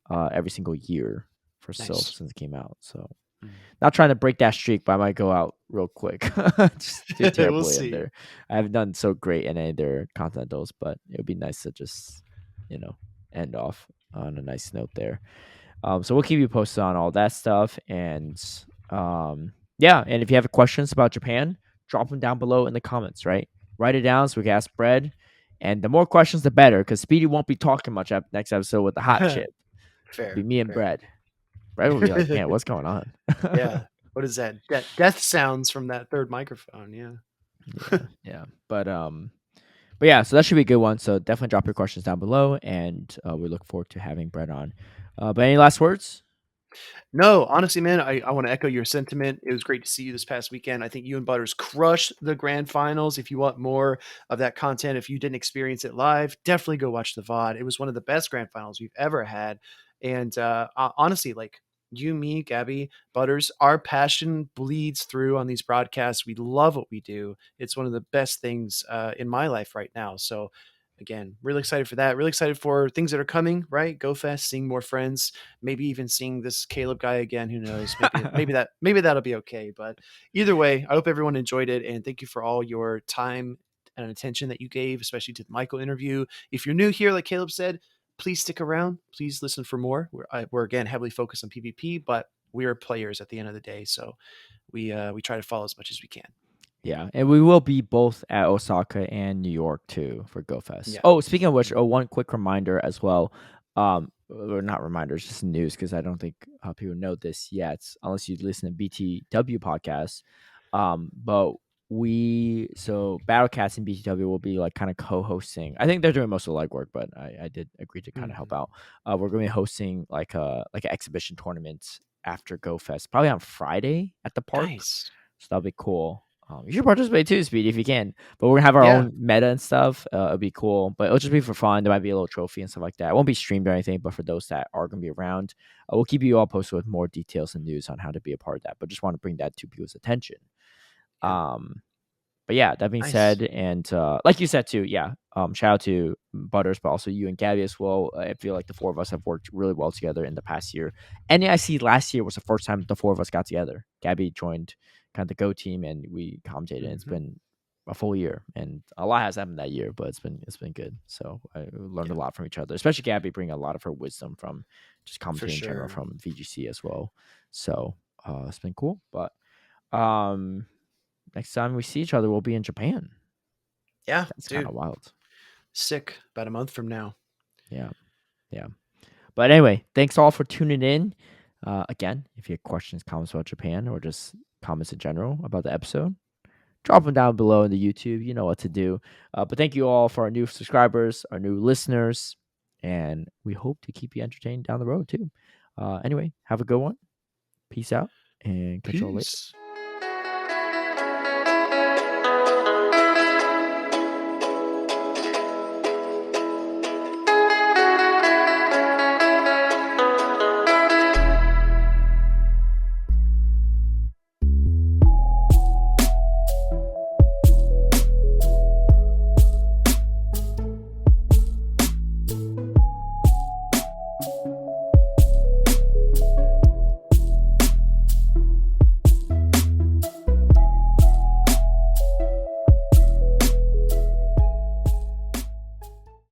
every single year for Sylph Nice. since it came out. So Mm. not trying to break that streak, but I might go out real quick. Just do We'll terribly in see. there. I haven't done so great in any of their Continentals, but it would be nice to just, you know, end off on a nice note there. So we'll keep you posted on all that stuff. And yeah, and if you have questions about Japan, drop them down below in the comments, right? Write it down so we can ask Bread. And the more questions, the better, because Speedy won't be talking much next episode with the hot chip. Fair, Be me and fair. Brad. Brad will be like, man, what's going on? Yeah. What is that? Death sounds from that third microphone. Yeah. Yeah. But yeah, so that should be a good one. So definitely drop your questions down below, and we look forward to having Brett on. But any last words? No, honestly, man, I want to echo your sentiment. It was great to see you this past weekend. I think you and Butters crushed the grand finals. If you want more of that content, if you didn't experience it live, definitely go watch the VOD. It was one of the best grand finals we've ever had. And honestly, like you, me, Gabby, Butters, our passion bleeds through on these broadcasts. We love what we do. It's one of the best things in my life right now. So, again, really excited for that. Really excited for things that are coming, right? Go Fest, seeing more friends, maybe even seeing this Caleb guy again. Who knows? Maybe that'll be okay. But either way, I hope everyone enjoyed it, and thank you for all your time and attention that you gave, especially to the Michael interview. If you're new here, like Caleb said, please stick around. Please listen for more. We're again heavily focused on PvP, but we are players at the end of the day, so we try to follow as much as we can. Yeah, and we will be both at Osaka and New York too for GoFest. Yeah. Oh, speaking of which, one quick reminder as well. Or not reminders, just news because I don't think people know this yet, unless you listen to BTW podcast. But Battle Cats and BTW will be like kind of co-hosting. I think they're doing most of the legwork, but I did agree to kind of help out. We're going to be hosting like an exhibition tournament after GoFest, probably on Friday at the park. Nice. So that'll be cool. You should participate too, Speedy, if you can. But we're gonna have our own meta and stuff. It'll be cool, but it'll just be for fun. There might be a little trophy and stuff like that. It won't be streamed or anything, but for those that are gonna be around, we'll keep you all posted with more details and news on how to be a part of that. But just want to bring that to people's attention. Yeah. But yeah, that being said, and like you said too, yeah, shout out to Butters, but also you and Gabby as well. I feel like the four of us have worked really well together in the past year. NAIC last year was the first time the four of us got together. Gabby joined kind of the Go team, and we commentated. And it's been a full year, and a lot has happened that year, but it's been good. So I learned a lot from each other, especially Gabby bringing a lot of her wisdom from just commentating in general from VGC as well. So it's been cool, but next time we see each other, we'll be in Japan. Yeah, that's kind of wild. Sick. About a month from now. Yeah. But anyway, thanks all for tuning in. Again, if you have questions, comments about Japan, or just comments in general about the episode, drop them down below in the YouTube. You know what to do. But thank you all for our new subscribers, our new listeners, and we hope to keep you entertained down the road too. Anyway, have a good one. Peace out, and catch you all later.